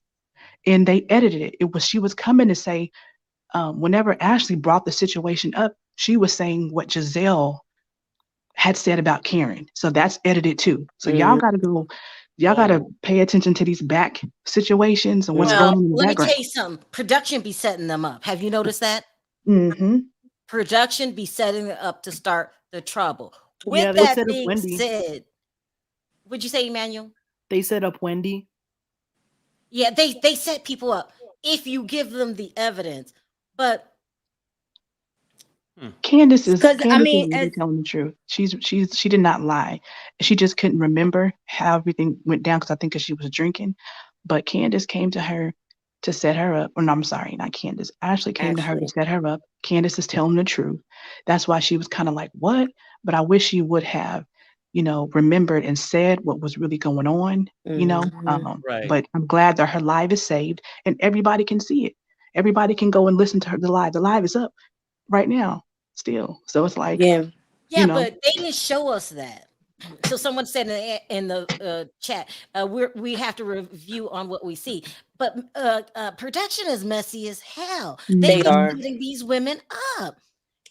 and they edited it. She was coming to say, whenever Ashley brought the situation up, she was saying what Giselle had said about Karen. So that's edited too. So y'all gotta pay attention to these back situations and what's going on in the background. Let me tell you something. Production be setting them up. Have you noticed that? Production be setting it up to start the trouble. With that being said, would you say, Emmanuel? They set up Wendy. Yeah, they set people up if you give them the evidence. But Candiance is really telling the truth. She did not lie. She just couldn't remember how everything went down because I think she was drinking. But Candiance came to her to set her up. Or no, I'm sorry, not Candiance. Ashley came to her to set her up. Candiance is telling the truth. That's why she was kind of like, what? But I wish she would have, remembered and said what was really going on, But I'm glad that her live is saved and everybody can see it. Everybody can go and listen to the live. The live is up right now still. So it's like, but they didn't show us that. So someone said in the chat, we have to review on what we see. But production is messy as hell. They are putting these women up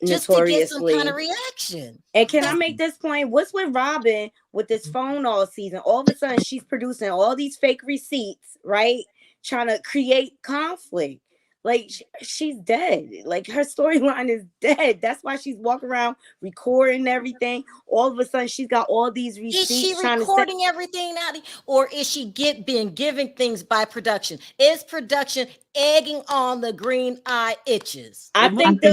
just to get some kind of reaction. And can I make this point? What's with Robin with this phone all season? All of a sudden, she's producing all these fake receipts, right? Trying to create conflict. Like, she's dead. Like, her storyline is dead. That's why she's walking around recording everything. All of a sudden, she's got all these receipts. Is she recording everything now? Or is she being given things by production? Is production egging on the green eye itches? I think the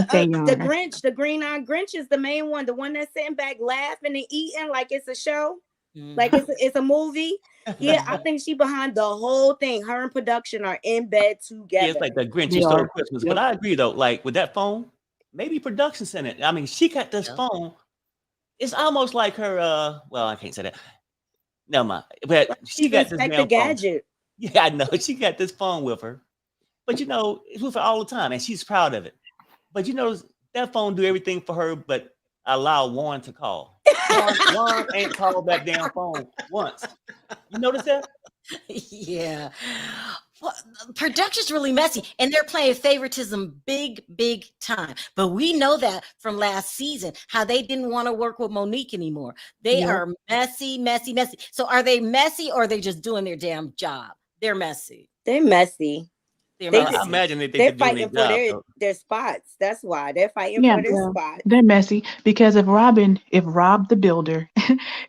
Grinch, the green eye Grinch is the main one. The one that's sitting back laughing and eating like it's a show. Like it's a movie. Yeah, I think she behind the whole thing. Her and production are in bed together. Yeah, it's like the Grinch stole Christmas. But I agree though, like with that phone, maybe production sent it. I mean, she got this phone. It's almost like her well, I can't say that. Never mind. But she got this damn gadget. Phone. Yeah, I know. She got this phone with her. But it's with her all the time, and she's proud of it. But that phone do everything for her, but allow Warren to call. Warren ain't called that damn phone once. You notice that? Yeah. Well, production's really messy, and they're playing favoritism big time. But we know that from last season, how they didn't want to work with Monique anymore. They are messy. So are they messy, or are they just doing their damn job? They're messy. They're messy. I imagine they think they're they're doing fighting their for job. their spots. That's why they're fighting Yeah, for their spots. they're messy because if Rob the builder,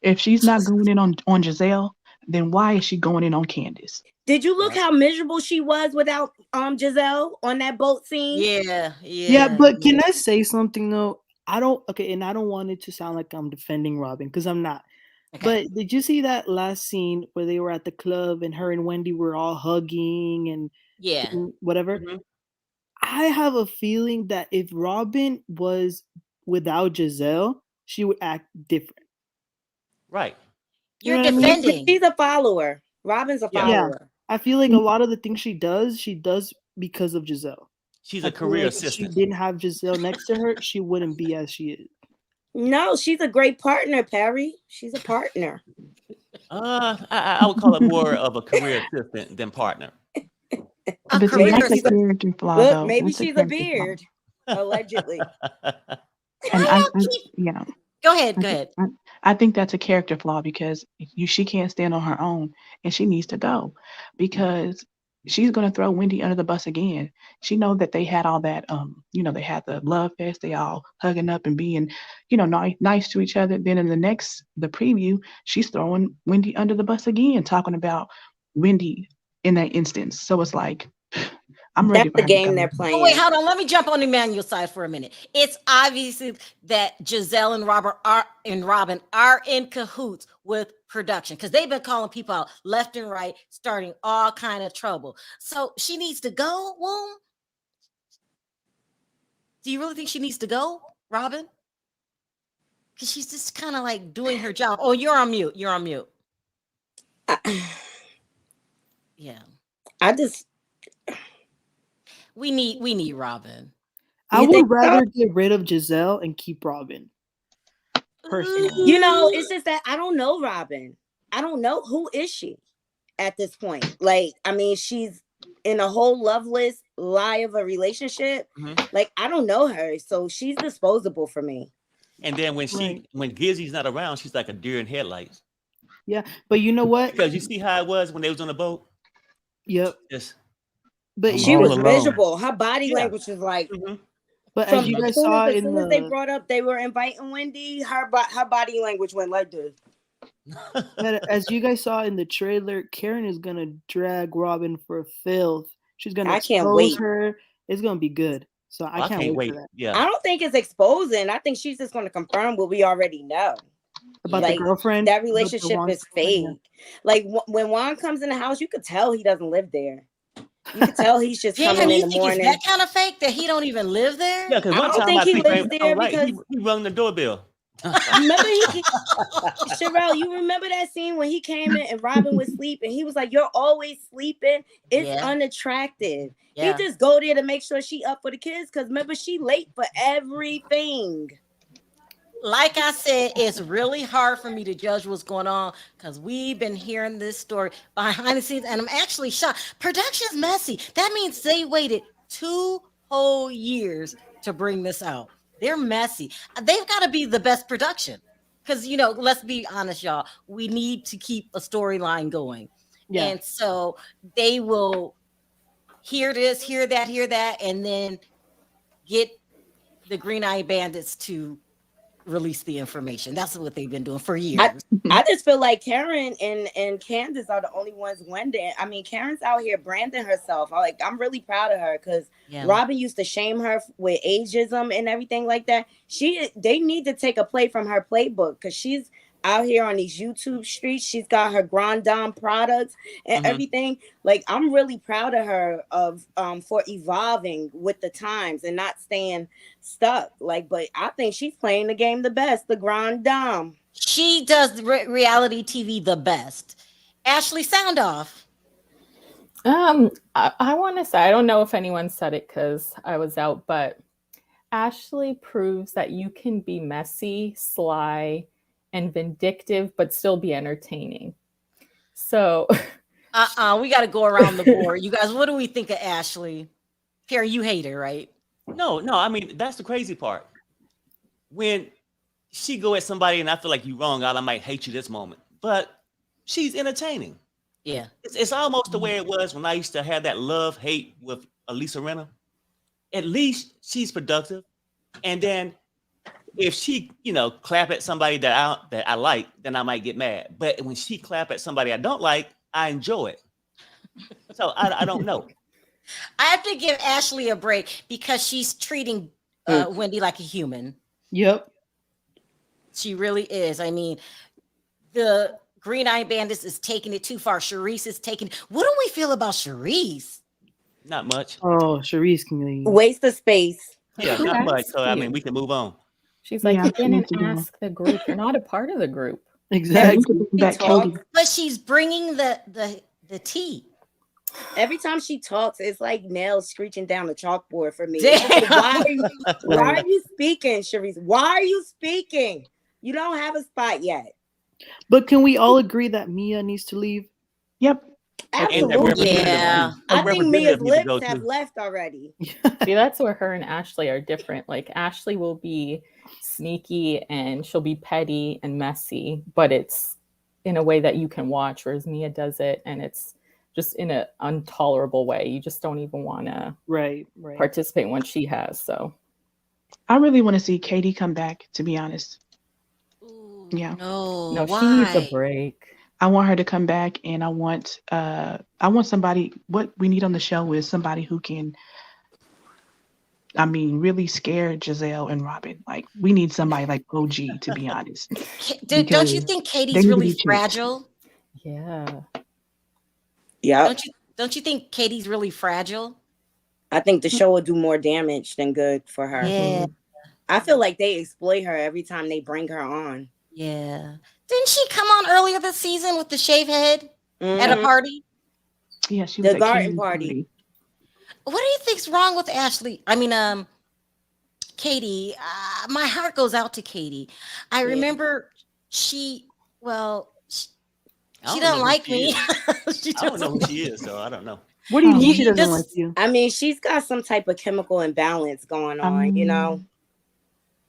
if she's not going in on Giselle, then why is she going in on Candiance? Did you look Right. how miserable she was without Giselle on that boat scene? Yeah, but can I say something though? I don't want it to sound like I'm defending Robin because I'm not. Okay. But did you see that last scene where they were at the club and her and Wendy were all hugging and Yeah. doing whatever? Mhm. I have a feeling that if Robin was without Giselle, she would act different. Right. You know You're what I mean? defending. She's a follower. Robin's a Yeah. Yeah. follower. I feel like a lot of the things she does because of Giselle. She's I a feel career like if she assistant. didn't have Giselle next to her, she wouldn't be as she is. No, she's a great partner, Perry. She's a partner. I would call it more of a career assistant than partner. A But see, career that's a assistant. character flaw, Look, though. maybe That's a she's a character flaw. beard, allegedly. And How y'all keep? yeah, Go ahead. I, Go th- ahead. I think that's a character flaw because she can't stand on her own and she needs to go because she's going to throw Wendy under the bus again. She know that they had all that, they had the love fest, they all hugging up and being, nice to each other. Then in the preview, she's throwing Wendy under the bus again, talking about Wendy in that instance. So it's like, I'm ready That's for the her to game go. they're playing. Oh, wait, hold on. Let me jump on Emmanuel's side for a minute. It's obviously that Giselle and Robin are in cahoots with production because they've been calling people out left and right, starting all kind of trouble. So she needs to go, Womb? Do you really think she needs to go, Robin? Because she's just kind of like doing her job. Oh, you're on mute. You're on mute. Yeah. We need Robin. I You would think so? rather get rid of Giselle and keep Robin. Personally. It's just that I don't know Robin. I don't know who is she at this point. Like, I mean, she's in a whole loveless lie of a relationship. Mhm. Like, I don't know her, so she's disposable for me. And then when Right. when Gizzy's not around, she's like a deer in headlights. Yeah, but you know what? Because you see how it was when they was on the boat. Yep. Just But She all was alone. miserable. Her body Yeah. language was like, Mhm. But from as you as guys soon saw as, in they the brought up they were inviting Wendy, her body language went like this. but as you guys saw in the trailer, Karen is gonna drag Robin for filth. She's gonna I can't expose wait. her. It's gonna be good. So I can't wait for that. Yeah. I don't think it's exposing. I think she's just going to confirm what we already know. About Like, the girlfriend. that about the relationship Juan is girlfriend, fake. Like when Juan comes in the house, you could tell he doesn't live there. You could tell he's just Damn, coming in you the think morning. it's that kind of fake that he don't even live there? Yeah, because I one don't time think I he think lives there right. because He rung the doorbell. remember Sharrell, you remember that scene when he came in and Robin was sleeping? He was like, "You're always sleeping. It's Yeah. unattractive." Yeah. He just go there to make sure she up for the kids because remember she late for everything. Like I said, it's really hard for me to judge what's going on because we've been hearing this story behind the scenes, and I'm actually shocked. Production's messy. That means they waited 2 whole years to bring this out. They're messy. They've got to be the best production because, let's be honest, y'all. We need to keep a storyline going. Yeah. And so they will hear this, hear that, and then get the Green Eye Bandits to release the information. That's what they've been doing for years. I just feel like Karen and Candiance are the only ones winning. I mean, Karen's out here branding herself. I'm really proud of her because Robin used to shame her with ageism and everything like that. They need to take a play from her playbook because she's out here on these YouTube streets. She's got her Grand Dame products and everything. Like, I'm really proud of her for evolving with the times and not staying stuck. Like, but I think she's playing the game the best, the Grand Dame. She does reality TV the best. Ashley, sound off. I want to say, I don't know if anyone said it because I was out, but Ashley proves that you can be messy, sly, and vindictive, but still be entertaining. So, we got to go around the board. You guys, what do we think of Ashley? Perry, you hate her, right? No. I mean, that's the crazy part. When she go at somebody and I feel like you're wrong, I might hate you this moment, but she's entertaining. Yeah. It's almost the way it was when I used to have that love-hate with Elisa Renner. At least she's productive. And then if she, clap at somebody that I like, then I might get mad. But when she clap at somebody I don't like, I enjoy it. So I don't know. I have to give Ashley a break because she's treating Wendy like a human. Yep. She really is. I mean, the Green Eye Bandits is taking it too far. Charisse is taking. What do we feel about Charisse? Not much. Oh, Charisse can leave. Waste of space. Yeah, not much. So I mean, we can move on. She's like, Yeah, you didn't she needs to go. ask the group. You're not a part of the group. Exactly. Back Katie. But she's bringing the tea. Every time she talks, it's like nails screeching down the chalkboard for me. Damn. Like, why are you speaking, Charisse? Why are you speaking? You don't have a spot yet. But can we all agree that Mia needs to leave? Yep. Absolutely. Yeah. I think Mia's lips have left already. See, that's where her and Ashley are different. Like Ashley will be sneaky and she'll be petty and messy, but it's in a way that you can watch, whereas Mia does it and it's just in an intolerable way. You just don't even want to participate in what she has. So I really want to see Katie come back, to be honest. Ooh, Yeah. No, she needs a break. I want her to come back, and I want somebody. What we need on the show is somebody who can, really scare Giselle and Robin. Like, we need somebody like OG, to be honest. Don't you think Katie's really fragile? Yeah. Yeah. Don't you think Katie's really fragile? I think the show will do more damage than good for her. Yeah. I feel like they exploit her every time they bring her on. Yeah. Didn't she come on earlier this season with the shave head at a party? Yeah, she was the at garden party. What do you think's wrong with Ashley? Katie. My heart goes out to Katie. I remember she doesn't like me. I don't know who she is, so I don't know. What do you mean she doesn't like you? I mean, she's got some type of chemical imbalance going on, you know?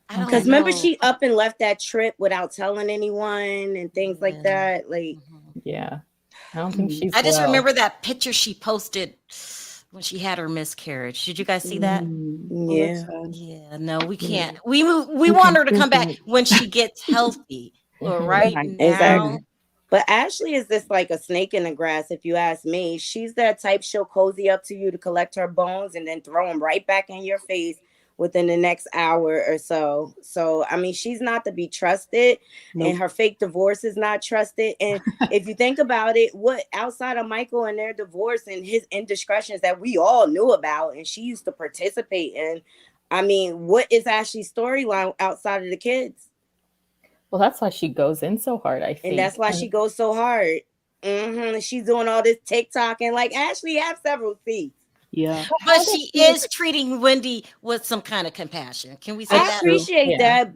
Because remember, she up and left that trip without telling anyone and things like that. Like, yeah, I don't think she's. I just remember that picture she posted when she had her miscarriage. Did you guys see that? Yeah. Yeah. No, we can't. We want her to come back when she gets healthy. Right now. Exactly. But Ashley is just like a snake in the grass, if you ask me. She's that type, she'll cozy up to you to collect her bones and then throw them right back in your face within the next hour or so. So, I mean, she's not to be trusted. Nope. And her fake divorce is not trusted. And if you think about it, what outside of Michael and their divorce and his indiscretions that we all knew about and she used to participate in, I mean, what is Ashley's storyline outside of the kids? Well, that's why she goes in so hard, I think. And that's why she goes so hard. She's doing all this TikTok and like Ashley has several seats. Yeah. But she is treating Wendy with some kind of compassion. Can we say that? I appreciate that.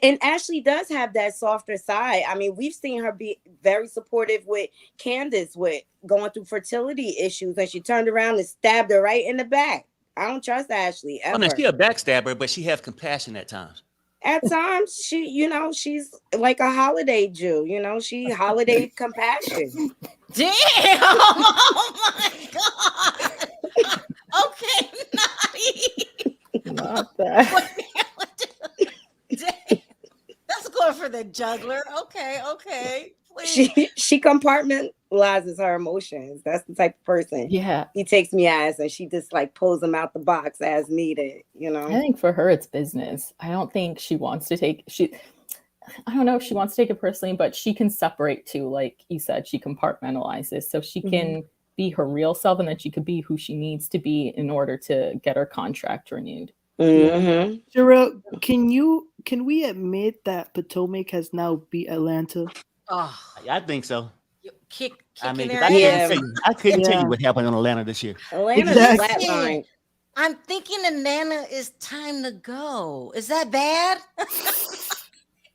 And Ashley does have that softer side. I mean, we've seen her be very supportive with Candiance with going through fertility issues. And she turned around and stabbed her right in the back. I don't trust Ashley ever. I mean, she's a backstabber, but she has compassion at times. At times, she's like a holiday Jew. She holiday compassion. Damn! Oh my God! Okay, not that. That's going for the juggler. Okay. Please. She compartmentalizes her emotions. That's the type of person. Yeah. He takes me as, and she just like pulls them out the box as needed. I think for her it's business. I don't think she wants to take I don't know if she wants to take it personally, but she can separate too. Like you said, she compartmentalizes, so she can be her real self, and then she could be who she needs to be in order to get her contract renewed. Sharrell, can we admit that Potomac has now beat Atlanta? Oh, I think so. I couldn't tell you what happened in Atlanta this year. Exactly. I'm thinking Atlanta is time to go. Is that bad?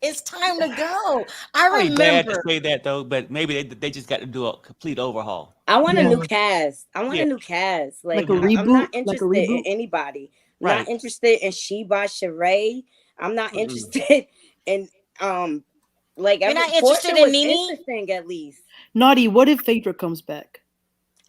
It's time to go. I remember. Bad to say that though, but maybe they just got to do a complete overhaul. I want a new cast. Like a reboot. I'm not interested in anybody. Right. Not interested in Sheba Sheree. I'm not interested in Like, You're not Portia interested in was Nene? interesting at least. Naughty, what if Phaedra comes back?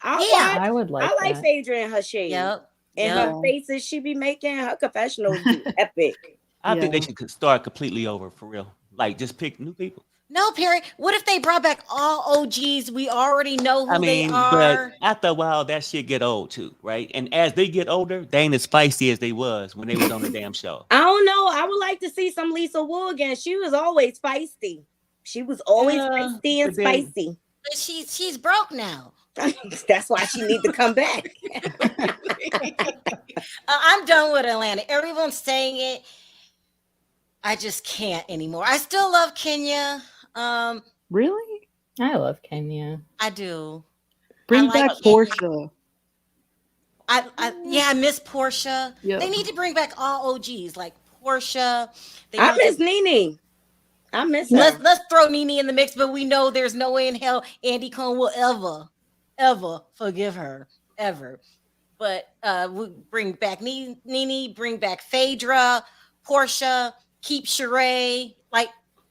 I'll Yeah. watch. I would like I like that. Phaedra and her shade. Yep. And Yep. her faces she be making, her confessionals be epic. I think they Yeah. should start completely over for real. Like just pick new people. No, Perry. What if they brought back all OGs? We already know who I mean, they but are. after a while, that shit get old too, right? And as they get older, they ain't as feisty as they was when they was on the damn show. I don't know. I would like to see some Lisa Wu again. She was always feisty. She was always feisty and but then- spicy. But she's broke now. That's why she need to come back. I'm done with Atlanta. Everyone's saying it. I just can't anymore. I still love Kenya. Really? I love Kenya. I do. Bring like back Kenya. Portia. I miss Portia. Yeah. They need to bring back all OGs like Portia. I miss Nene. I miss her. Let's throw Nene in the mix, but we know there's no way in hell Andy Cohen will ever forgive her, ever. But we bring back Nene, bring back Phaedra, Portia, keep Sheree, like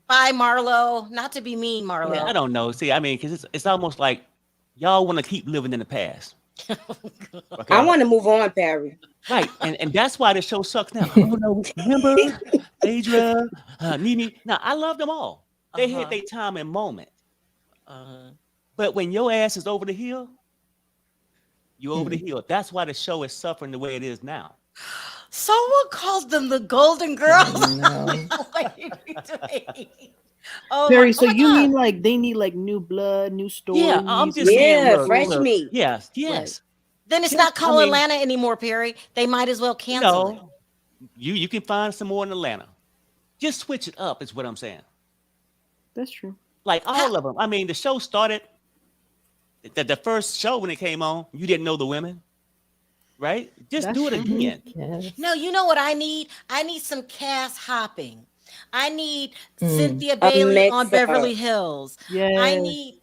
bye Marlo. Not to be mean, Marlo. Yeah, I don't know. See, I mean, because it's almost like y'all want to keep living in the past. Okay? I want to move on, Perry. Right, and that's why the show sucks now. Oh no, remember Phaedra, Nene? Now I love them all. They had their time and moment. But when your ass is over the hill, you over the hill. That's why the show is suffering the way it is now. Someone calls them the Golden Girls. No. Perry, so you mean like they need like new blood, new stories? Yeah, I'm just saying. Yeah, look, fresh look, meat. Yes. Then it's not called Atlanta anymore, Perry. They might as well cancel it. No, you can find some more in Atlanta. Just switch it up, is what I'm saying. That's true. Like all of them. I mean, the show started. The first show when it came on, you didn't know the women, right? Just That's do it true. again. Yes. No, you know what I need? I need some cast hopping. I need Cynthia Bailey mix on up. Beverly Hills. Yeah. I need.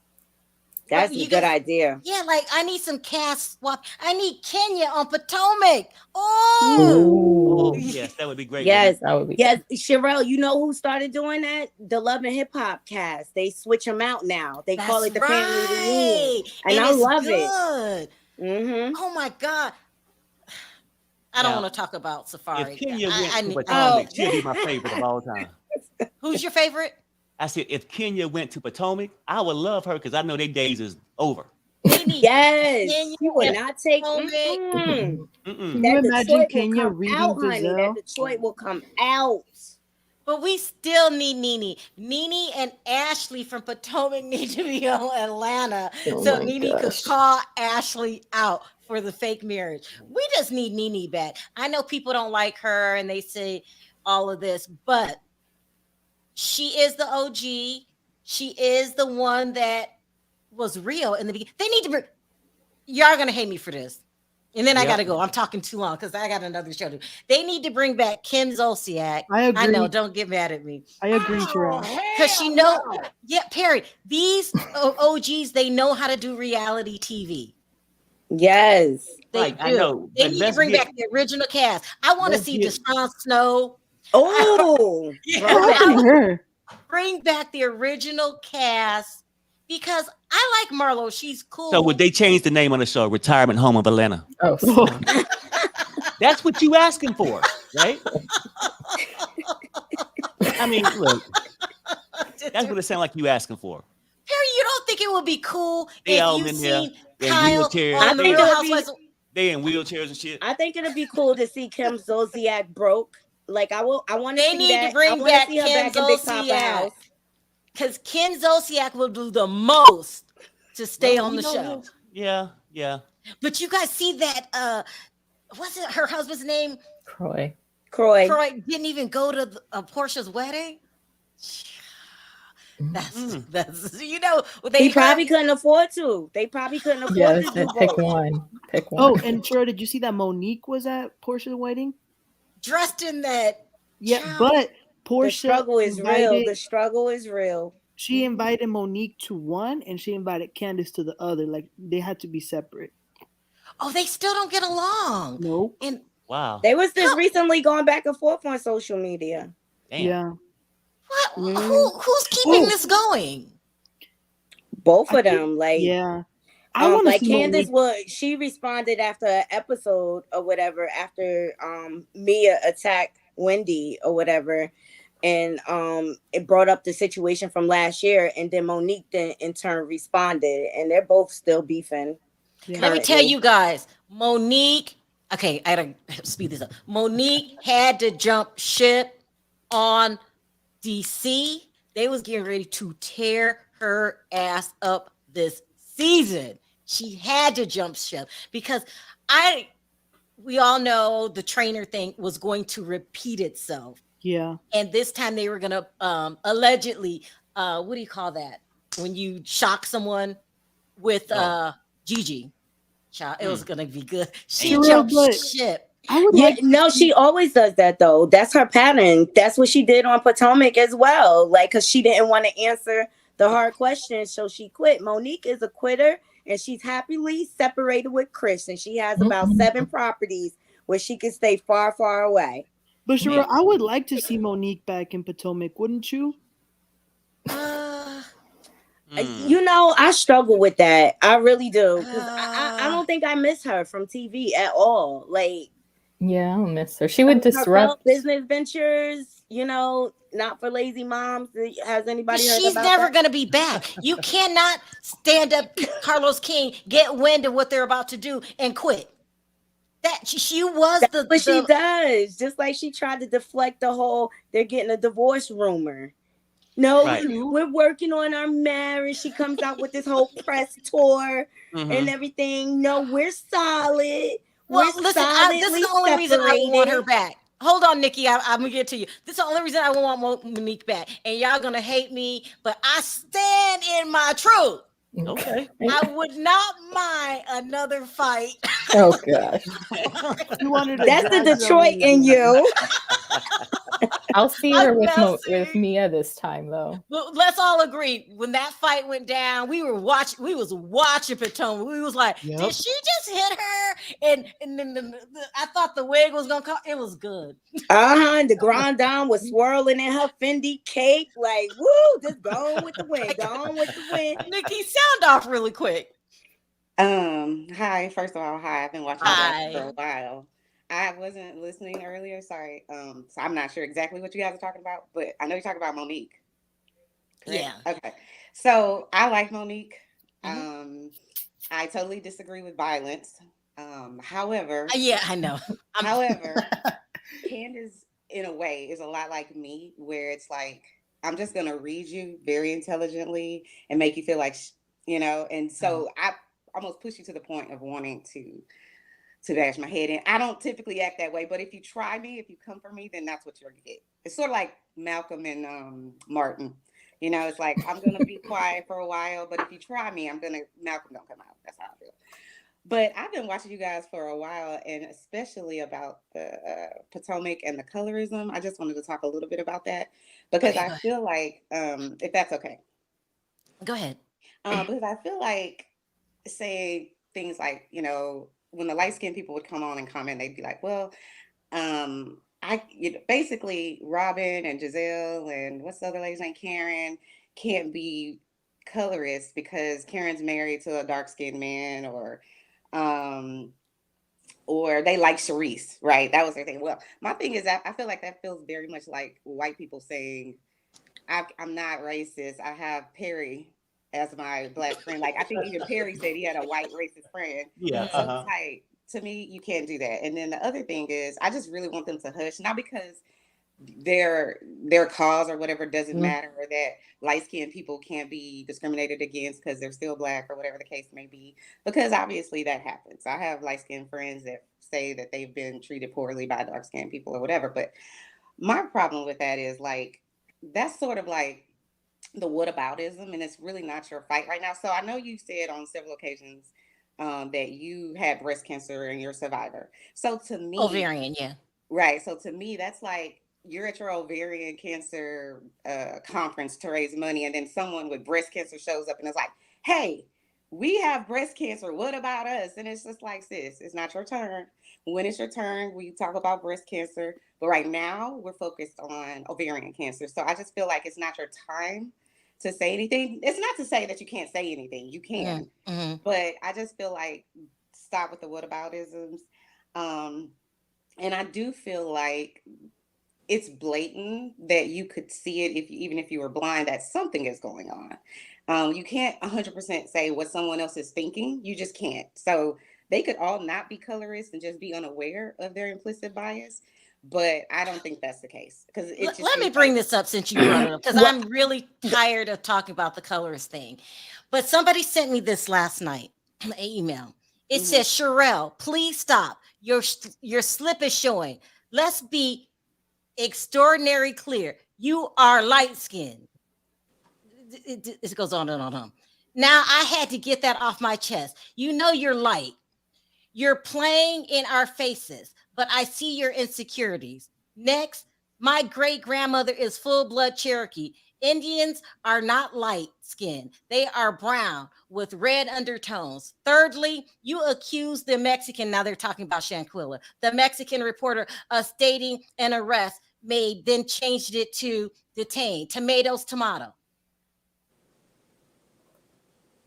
That's You a good guys- idea. Yeah, like I need some cast swap. I need Kenya on Potomac. Oh, Oh, yes, that would be great. Yes, That would be yes. Sharrell, you know who started doing that? The Love and Hip Hop cast. They switch them out now. They call it the family reunion. And I it's love good. Mm-hmm. Oh my God. I don't Now, want to talk about Safari. If Kenya went to need- Potomac, she'd be my favorite of all time. Who's your favorite? I said, if Kenya went to Potomac, I would love her because I know their days is over. Yes. Kenya You would and not take Potomac. Mm-mm. Can you imagine Kenya reading honey. That Giselle? Detroit will come out. But we still need Nene. Nene and Ashley from Potomac need to be on Atlanta. Oh So my Nene could gosh. call Ashley out for the fake marriage. We just need Nene back. I know people don't like her and they say all of this, but she is the OG. She is the one that was real in the beginning. They need to bring, y'all gonna hate me for this. And then I gotta go. I'm talking too long because I got another show to do. They need to bring back Kim Zolciak. I agree. I know, don't get mad at me. I agree, Sharrell. Because she know, yeah, Perry, these OGs, they know how to do reality TV. Yes. They Like, do. I know, They but need to let's bring get- back the original cast. I want to let's see get- Deshaun Snow. Oh, What happened to her? Bring back the original cast because I like Marlo. She's cool. So would they change the name on the show, Retirement Home of Atlanta? Oh, stop. That's what you asking for, right? I mean, look, that's what it sounds like you asking for. Perry, you don't think it would be cool They if all you in there, seen in Kyle wheelchairs. on I the think Real it would be- Housewives? They in wheelchairs and shit. I think it'd be cool to see Kim Zolciak broke. Like I want to They see need that. to bring I wanna back see her Kim back in Big Papa Zolciak. House. Because Ken Zolciak will do the most to stay on the show. Yeah. But you guys see that, what's it, her husband's name? Croy. Croy. Troy didn't even go to Portia's wedding. That's you know, He probably couldn't afford to. They probably couldn't afford Yes, to do pick both. one. Pick one. Oh, and Sure, did you see that Monique was at Portia's wedding? dressed in that. Yeah, Child. but The Portia struggle is real. invited, The struggle is real. she invited Monique to one and she invited Candice to the other. Like they had to be separate. Oh, they still don't get along. Nope. And Wow. They was just recently going back and forth on social media. Damn. Yeah. What? Mm. Who's keeping Oh, this going? Both I of think, them, like yeah. I want to like see Candiance Monique. she responded after an episode or whatever, after Mia attacked Wendy or whatever, and it brought up the situation from last year, and then Monique then in turn responded, and they're both still beefing. Yeah. Let me tell Currently. you guys, Monique. Okay, I gotta speed this up. Monique had to jump ship on DC. They was getting ready to tear her ass up this season. She had to jump ship because we all know the trainer thing was going to repeat itself. Yeah. And this time they were gonna allegedly, what do you call that? When you shock someone with Gigi. Child, it was gonna be good. She Sharrell, jumped but ship. I would Yeah, like to no, see. she always does that though. That's her pattern. That's what she did on Potomac as well. Like, cause she didn't want to answer the hard questions, so she quit. Monique is a quitter, and she's happily separated with Chris, and she has about 7 properties where she can stay far, far away. But Sharrell, I would like to see Monique back in Potomac, wouldn't you? You know, I struggle with that. I really do, because I don't think I miss her from TV at all. Like, Yeah, I'll miss her. She would her failed disrupt. business ventures, not for lazy moms. Has anybody heard She's about never that? gonna be back. You cannot stand up Carlos King, get wind of what they're about to do, and quit. That she was That's what she does. Just like she tried to deflect the whole they're getting a divorce rumor. No, Right. we're working on our marriage. She comes out with this whole press tour and everything. No, we're solid. Well, We're listen, this is solidly the only reason I want her separated. back. Hold on, Nikki. I'm gonna get to you. This is the only reason I want Monique back, and y'all gonna hate me, but I stand in my truth. Okay. I would not mind another fight. Oh gosh. You wanted to That's the drag Detroit somebody in down. you. I'll see I'm her with messy. Mia this time though. But let's all agree, when that fight went down, we was watching Potomac. We was like, Yep. did she just hit her? And then I thought the wig was gonna come. It was good. The granddaughter was swirling in her Fendi cape. Like, woo, just going with the wind. Going with the wind. Nikki, sound off really quick. Hi. First of all, hi. I've been watching you guys for Hi. a while. I wasn't listening earlier. Sorry. So I'm not sure exactly what you guys are talking about, but I know you're talking about Monique. Correct? Yeah. Okay. So I like Monique. Mhm. I totally disagree with violence. However, Yeah, I know. however, Candace, in a way, is a lot like me, where it's like I'm just gonna read you very intelligently and make you feel like, and so I almost push you to the point of wanting to bash my head in. I don't typically act that way, but if you try me, if you come for me, then that's what you're gonna get. It's sort of like Malcolm and Martin. It's like I'm gonna be quiet for a while, but if you try me, Malcolm don't come out. That's how I feel. But I've been watching you guys for a while, and especially about the Potomac and the colorism. I just wanted to talk a little bit about that because Okay, I feel like, if that's okay, go ahead. because I feel like saying things like, when the light skinned people would come on and comment, they'd be like, well, basically Robin and Giselle and what's the other lady's name, Karen, can't be colorists because Karen's married to a dark skinned man, um, or they like Charisse, right? That was their thing. Well, my thing is that I feel like that feels very much like white people saying, I'm not racist. I have Perry as my black friend. Like, I think even Perry said he had a white racist friend. Yeah. So it's like, to me, you can't do that. And then the other thing is, I just really want them to hush, not because their cause or whatever doesn't matter, or that light-skinned people can't be discriminated against because they're still black or whatever the case may be, because obviously that happens. I have light-skinned friends that say that they've been treated poorly by dark-skinned people or whatever, but my problem with that is, like, that's sort of like the whataboutism, and it's really not your fight right now. So I know you said on several occasions that you had breast cancer and you're a survivor. So to me, Ovarian, yeah. right. So to me, that's like you're at your ovarian cancer conference to raise money, and then someone with breast cancer shows up and is like, "Hey, we have breast cancer. What about us? And it's just like, sis, it's not your turn. When it's your turn, we talk about breast cancer. But right now, we're focused on ovarian cancer. So I just feel like it's not your time to say anything. It's not to say that you can't say anything. You can. Mm-hmm. But I just feel like stop with the whataboutisms. And I do feel like it's blatant that you could see it even if you were blind, that something is going on. You can't 100% say what someone else is thinking. You just can't. So they could all not be colorists and just be unaware of their implicit bias. But I don't think that's the case, because it just let me bring this up since you brought it up, because I'm really tired of talking about the colorist thing. But somebody sent me this last night, an email. It says, Sharrell, please stop. Your slip is showing. Let's be extraordinary clear. You are light skinned. It goes on and on and on. Now I had to get that off my chest. You know you're light. You're playing in our faces, but I see your insecurities. Next, my great grandmother is full blood Cherokee. Indians are not light skinned. They are brown with red undertones. Thirdly, you accuse the Mexican, now they're talking about Shanquilla, the Mexican reporter of stating an arrest made, then changed it to detain. Tomatoes, tomato.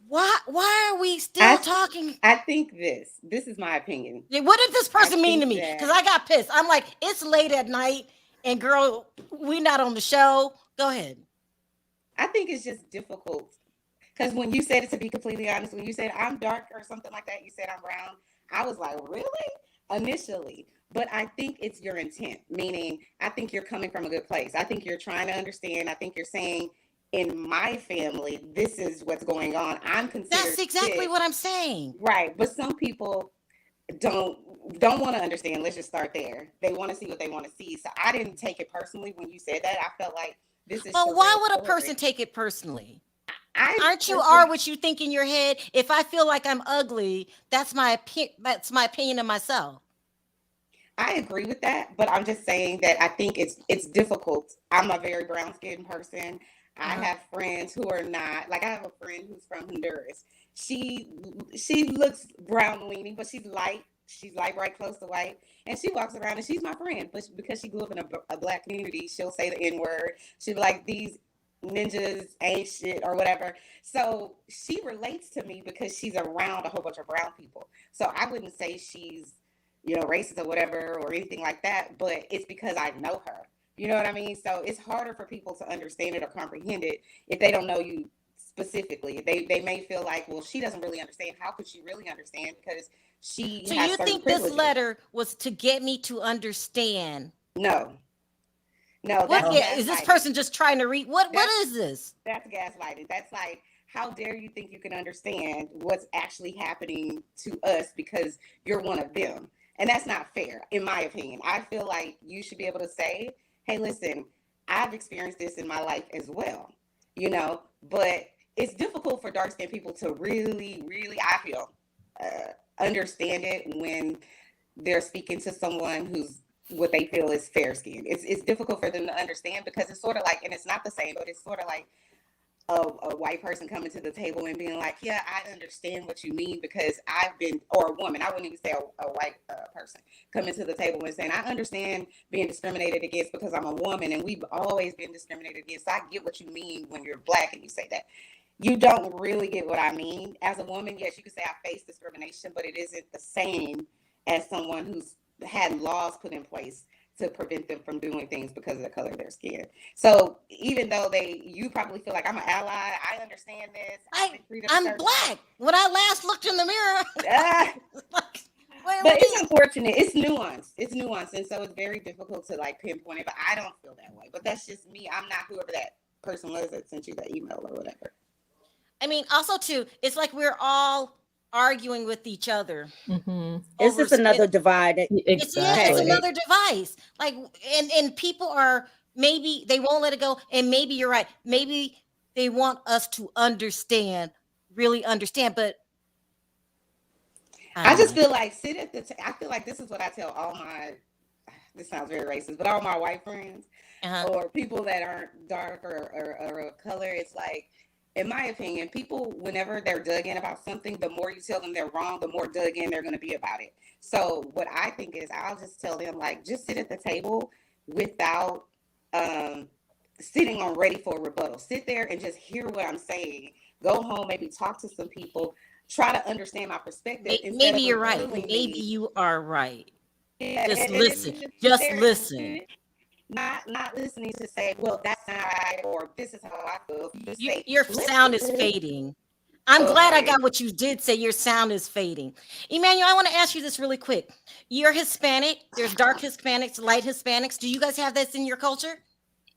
Why are we still talking? I think this is my opinion. What did this person mean to me? Because I got pissed. I'm like, it's late at night, and girl, we not on the show. Go ahead. I think it's just difficult, because when you said it, to be completely honest, when you said I'm dark or something like that, you said I'm brown, I was like, really? Initially. But I think it's your intent, meaning I think you're coming from a good place. I think you're trying to understand. I think you're saying, in my family, this is what's going on. I'm considered. That's exactly what I'm saying. Right. But some people don't want to understand. Let's just start there. They want to see what they want to see. So I didn't take it personally when you said that. I felt like this is. Well, why would a person take it personally? Aren't you what you think in your head? If I feel like I'm ugly, that's my opinion of myself. I agree with that, but I'm just saying that I think it's difficult. I'm a very brown skinned person. I have friends who are not, like, I have a friend who's from Honduras. She looks brown leaning, but she's light. She's light, bright, close to white. And she walks around and she's my friend. But because she grew up in a black community, she'll say the N-word. She'll be like, these ninjas ain't shit or whatever. So she relates to me because she's around a whole bunch of brown people. So I wouldn't say she's, racist or whatever or anything like that, but it's because I know her. You know what I mean? So it's harder for people to understand it or comprehend it if they don't know you specifically. They may feel like, well, she doesn't really understand. How could she really understand? Because she So has you think privileges. This letter was to get me to understand? No. Is this person just trying to read? What is this? That's gaslighting. That's like, how dare you think you can understand what's actually happening to us because you're one of them? And that's not fair, in my opinion. I feel like you should be able to say, hey, listen, I've experienced this in my life as well, but it's difficult for dark-skinned people to really, really, I feel, understand it when they're speaking to someone who's what they feel is fair-skinned. It's difficult for them to understand, because it's sort of like, and it's not the same, but it's sort of like a white person coming to the table and being like, yeah, I understand what you mean because I've been, or a woman, I wouldn't even say a white person coming to the table and saying, I understand being discriminated against because I'm a woman and we've always been discriminated against. So I get what you mean when you're black and you say that. You don't really get what I mean. As a woman, yes, you can say I face discrimination, but it isn't the same as someone who's had laws put in place to prevent them from doing things because of the color of their skin. So even though you probably feel like I'm an ally, I understand this. I'm black. When I last looked in the mirror. But it's unfortunate. It's nuanced. And so it's very difficult to like pinpoint it, but I don't feel that way. But that's just me. I'm not whoever that person was that sent you that email or whatever. I mean, also too, it's like we're all arguing with each other. It's just another divide. It's another device. Like, and people are, maybe they won't let it go. And maybe you're right. Maybe they want us to really understand. But I just feel like I feel like this is what I tell all my, this sounds very racist, but all my white friends or people that aren't dark or of color. It's like, in my opinion, people, whenever they're dug in about something, the more you tell them they're wrong, the more dug in they're going to be about it. So what I think is, I'll just tell them, like, just sit at the table without sitting on ready for a rebuttal. Sit there and just hear what I'm saying. Go home, maybe talk to some people, try to understand my perspective. Maybe you're right. Maybe you are right. Just listen. Just listen. Not listening to say, well, that's not right, or this is how I feel. Your sound is fading. I'm glad I got what you did say. Your sound is fading. Emmanuel, I want to ask you this really quick. You're Hispanic. There's dark Hispanics, light Hispanics. Do you guys have this in your culture?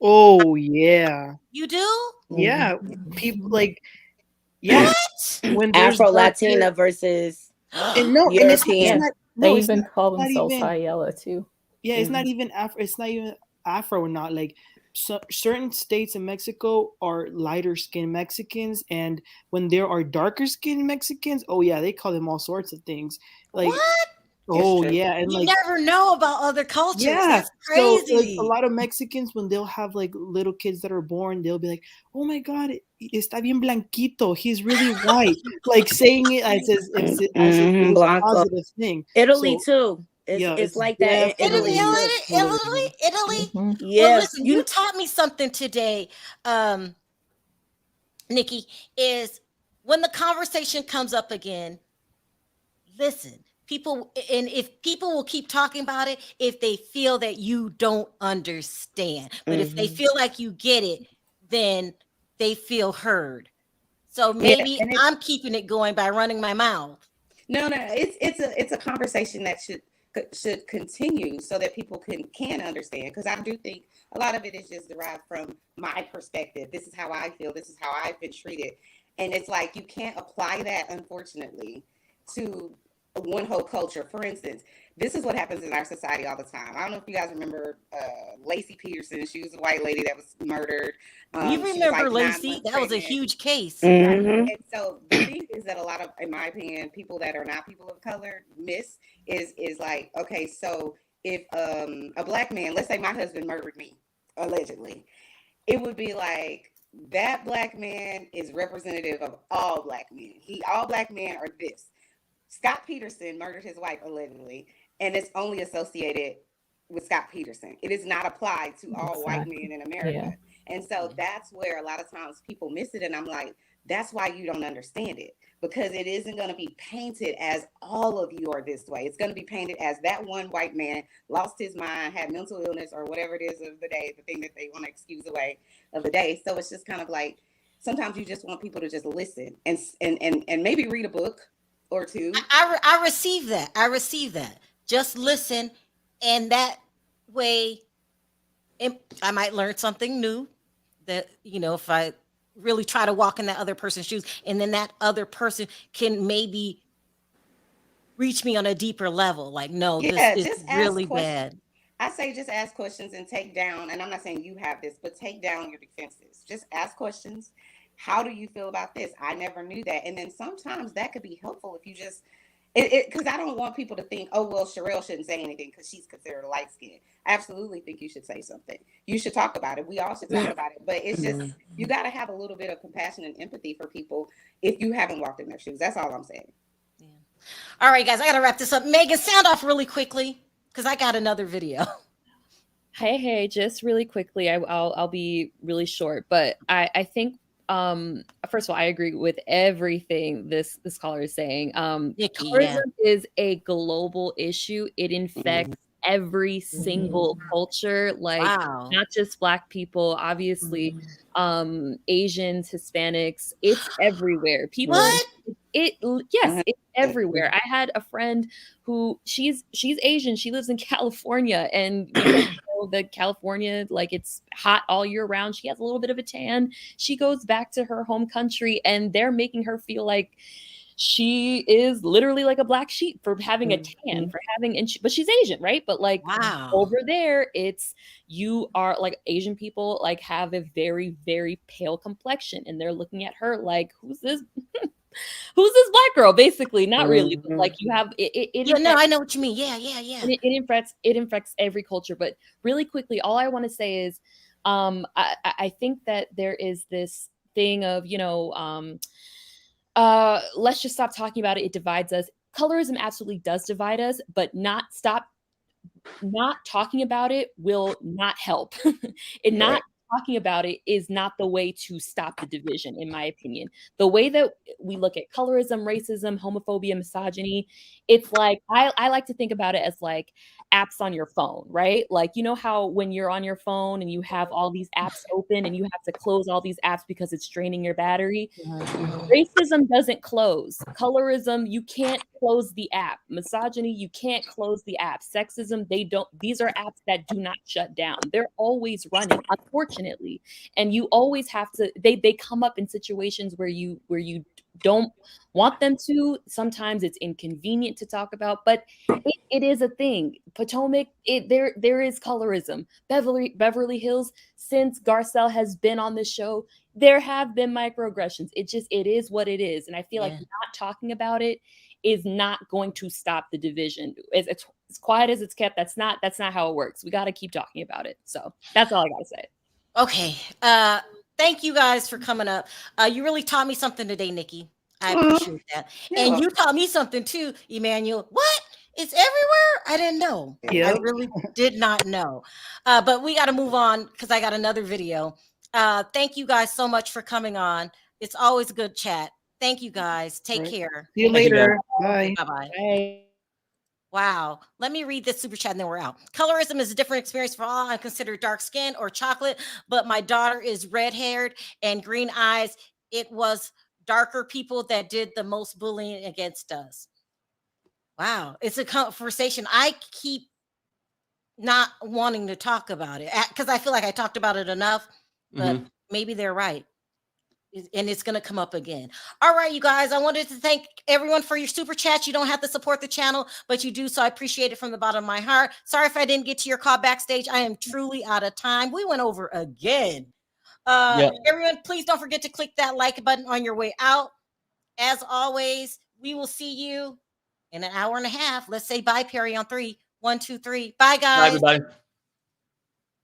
Oh yeah. You do? Yeah. People like, yeah. What? When there's Afro Latina versus European. They even call themselves Ayala too. Yeah, it's not even Afro. It's not even Afro. Not like certain states in Mexico are lighter skinned Mexicans, and when there are darker skinned Mexicans, oh yeah, they call them all sorts of things. Like, what? Oh yeah, and you never know about other cultures. Yeah, that's crazy. So, like, a lot of Mexicans, when they'll have like little kids that are born, they'll be like, "Oh my God, está bien blanquito. He's really white." Like saying it as if it's a positive thing. Italy too. It's like that in Italy. Italy. Mm-hmm. Yeah. Well, listen, you taught me something today, Nikki. Is when the conversation comes up again, listen. People, and if people will keep talking about it, if they feel that you don't understand, but if they feel like you get it, then they feel heard. So maybe I'm keeping it going by running my mouth. No, it's a conversation that should continue so that people can understand, because I do think a lot of it is just derived from my perspective. This is how I feel. This is how I've been treated, and it's like you can't apply that, unfortunately, to one whole culture. For instance, this is what happens in our society all the time. I don't know if you guys remember Lacey Peterson. She was a white lady that was murdered. You remember Lacey? That was a huge case. And so the thing is that a lot of, in my opinion, people that are not people of color miss is like, okay, so if a black man, let's say my husband murdered me, allegedly, it would be like, that black man is representative of all black men. All black men are this. Scott Peterson murdered his wife, allegedly, and it's only associated with Scott Peterson. It is not applied to all white men in America. Yeah. And so that's where a lot of times people miss it. And I'm like, that's why you don't understand it, because it isn't going to be painted as all of you are this way. It's going to be painted as that one white man lost his mind, had mental illness, or whatever it is of the day, the thing that they want to excuse away of the day. So it's just kind of like, sometimes you just want people to just listen and maybe read a book or two. I receive that. Just listen, and that way I might learn something new that, if I really try to walk in that other person's shoes, and then that other person can maybe reach me on a deeper level. Like, no, this is really bad. I say just ask questions and take down, and I'm not saying you have this, but take down your defenses. Just ask questions. How do you feel about this? I never knew that. And then sometimes that could be helpful if you just, because I don't want people to think, oh, well, Sharrell shouldn't say anything because she's considered a light skin. I absolutely think you should say something. You should talk about it. We all should talk about it. But it's just, you got to have a little bit of compassion and empathy for people if you haven't walked in their shoes. That's all I'm saying. Yeah. All right, guys, I got to wrap this up. Megan, sound off really quickly because I got another video. Hey, just really quickly. I'll be really short, but I think, first of all, I agree with everything this caller is saying. Colorism is a global issue. It infects every single culture, like not just Black people, obviously, Asians, Hispanics. It's everywhere. People. What? It's everywhere. I had a friend who she's Asian. She lives in California, and that California, like, it's hot all year round. She has a little bit of a tan. She goes back to her home country, and they're making her feel like she is literally like a black sheep for having a tan, but she's Asian, right? But like over there, you are like, Asian people like have a very, very pale complexion, and they're looking at her like, who's this Black girl? Basically, not really, but like you have it. I know what you mean. Yeah. It infects every culture. But really quickly, all I want to say is, I think that there is this thing of, let's just stop talking about it. It divides us. Colorism absolutely does divide us, but not talking about it will not help. Not talking about it is not the way to stop the division, in my opinion. The way that we look at colorism, racism, homophobia, misogyny, it's like, I like to think about it as like apps on your phone, right? Like, you know how when you're on your phone and you have all these apps open and you have to close all these apps because it's draining your battery? Racism doesn't close. Colorism, you can't close the app. Misogyny, you can't close the app. Sexism, these are apps that do not shut down. They're always running, unfortunately. And you always have to, they come up in situations where you don't want them to. Sometimes it's inconvenient to talk about, but it is a thing. Potomac, there is colorism. Beverly Hills, since Garcelle has been on this show, there have been microaggressions. It is what it is. And I feel like not talking about it is not going to stop the division. As quiet as it's kept, that's not how it works. We got to keep talking about it. So that's all I got to say. Okay. Thank you guys for coming up. You really taught me something today, Nikki. I appreciate that. And you taught me something too, Emmanuel. What? It's everywhere? I didn't know. I really did not know. But we got to move on because I got another video. Thank you guys so much for coming on. It's always a good chat. Thank you guys. Take care. See you later. Bye. Bye-bye. Bye. Wow. Let me read this super chat and then we're out. Colorism is a different experience for all. I consider dark skin or chocolate, but my daughter is red-haired and green eyes. It was darker people that did the most bullying against us. Wow. It's a conversation. I keep not wanting to talk about it because I feel like I talked about it enough, but maybe they're right. And it's going to come up again. All right, you guys, I wanted to thank everyone for your super chats. You don't have to support the channel, but you do. So I appreciate it from the bottom of my heart. Sorry if I didn't get to your call backstage. I am truly out of time. We went over again. Everyone, please don't forget to click that like button on your way out. As always, we will see you in an hour and a half. Let's say bye, Perry, on 3. 1, 2, 3. Bye, guys. Bye, everybody.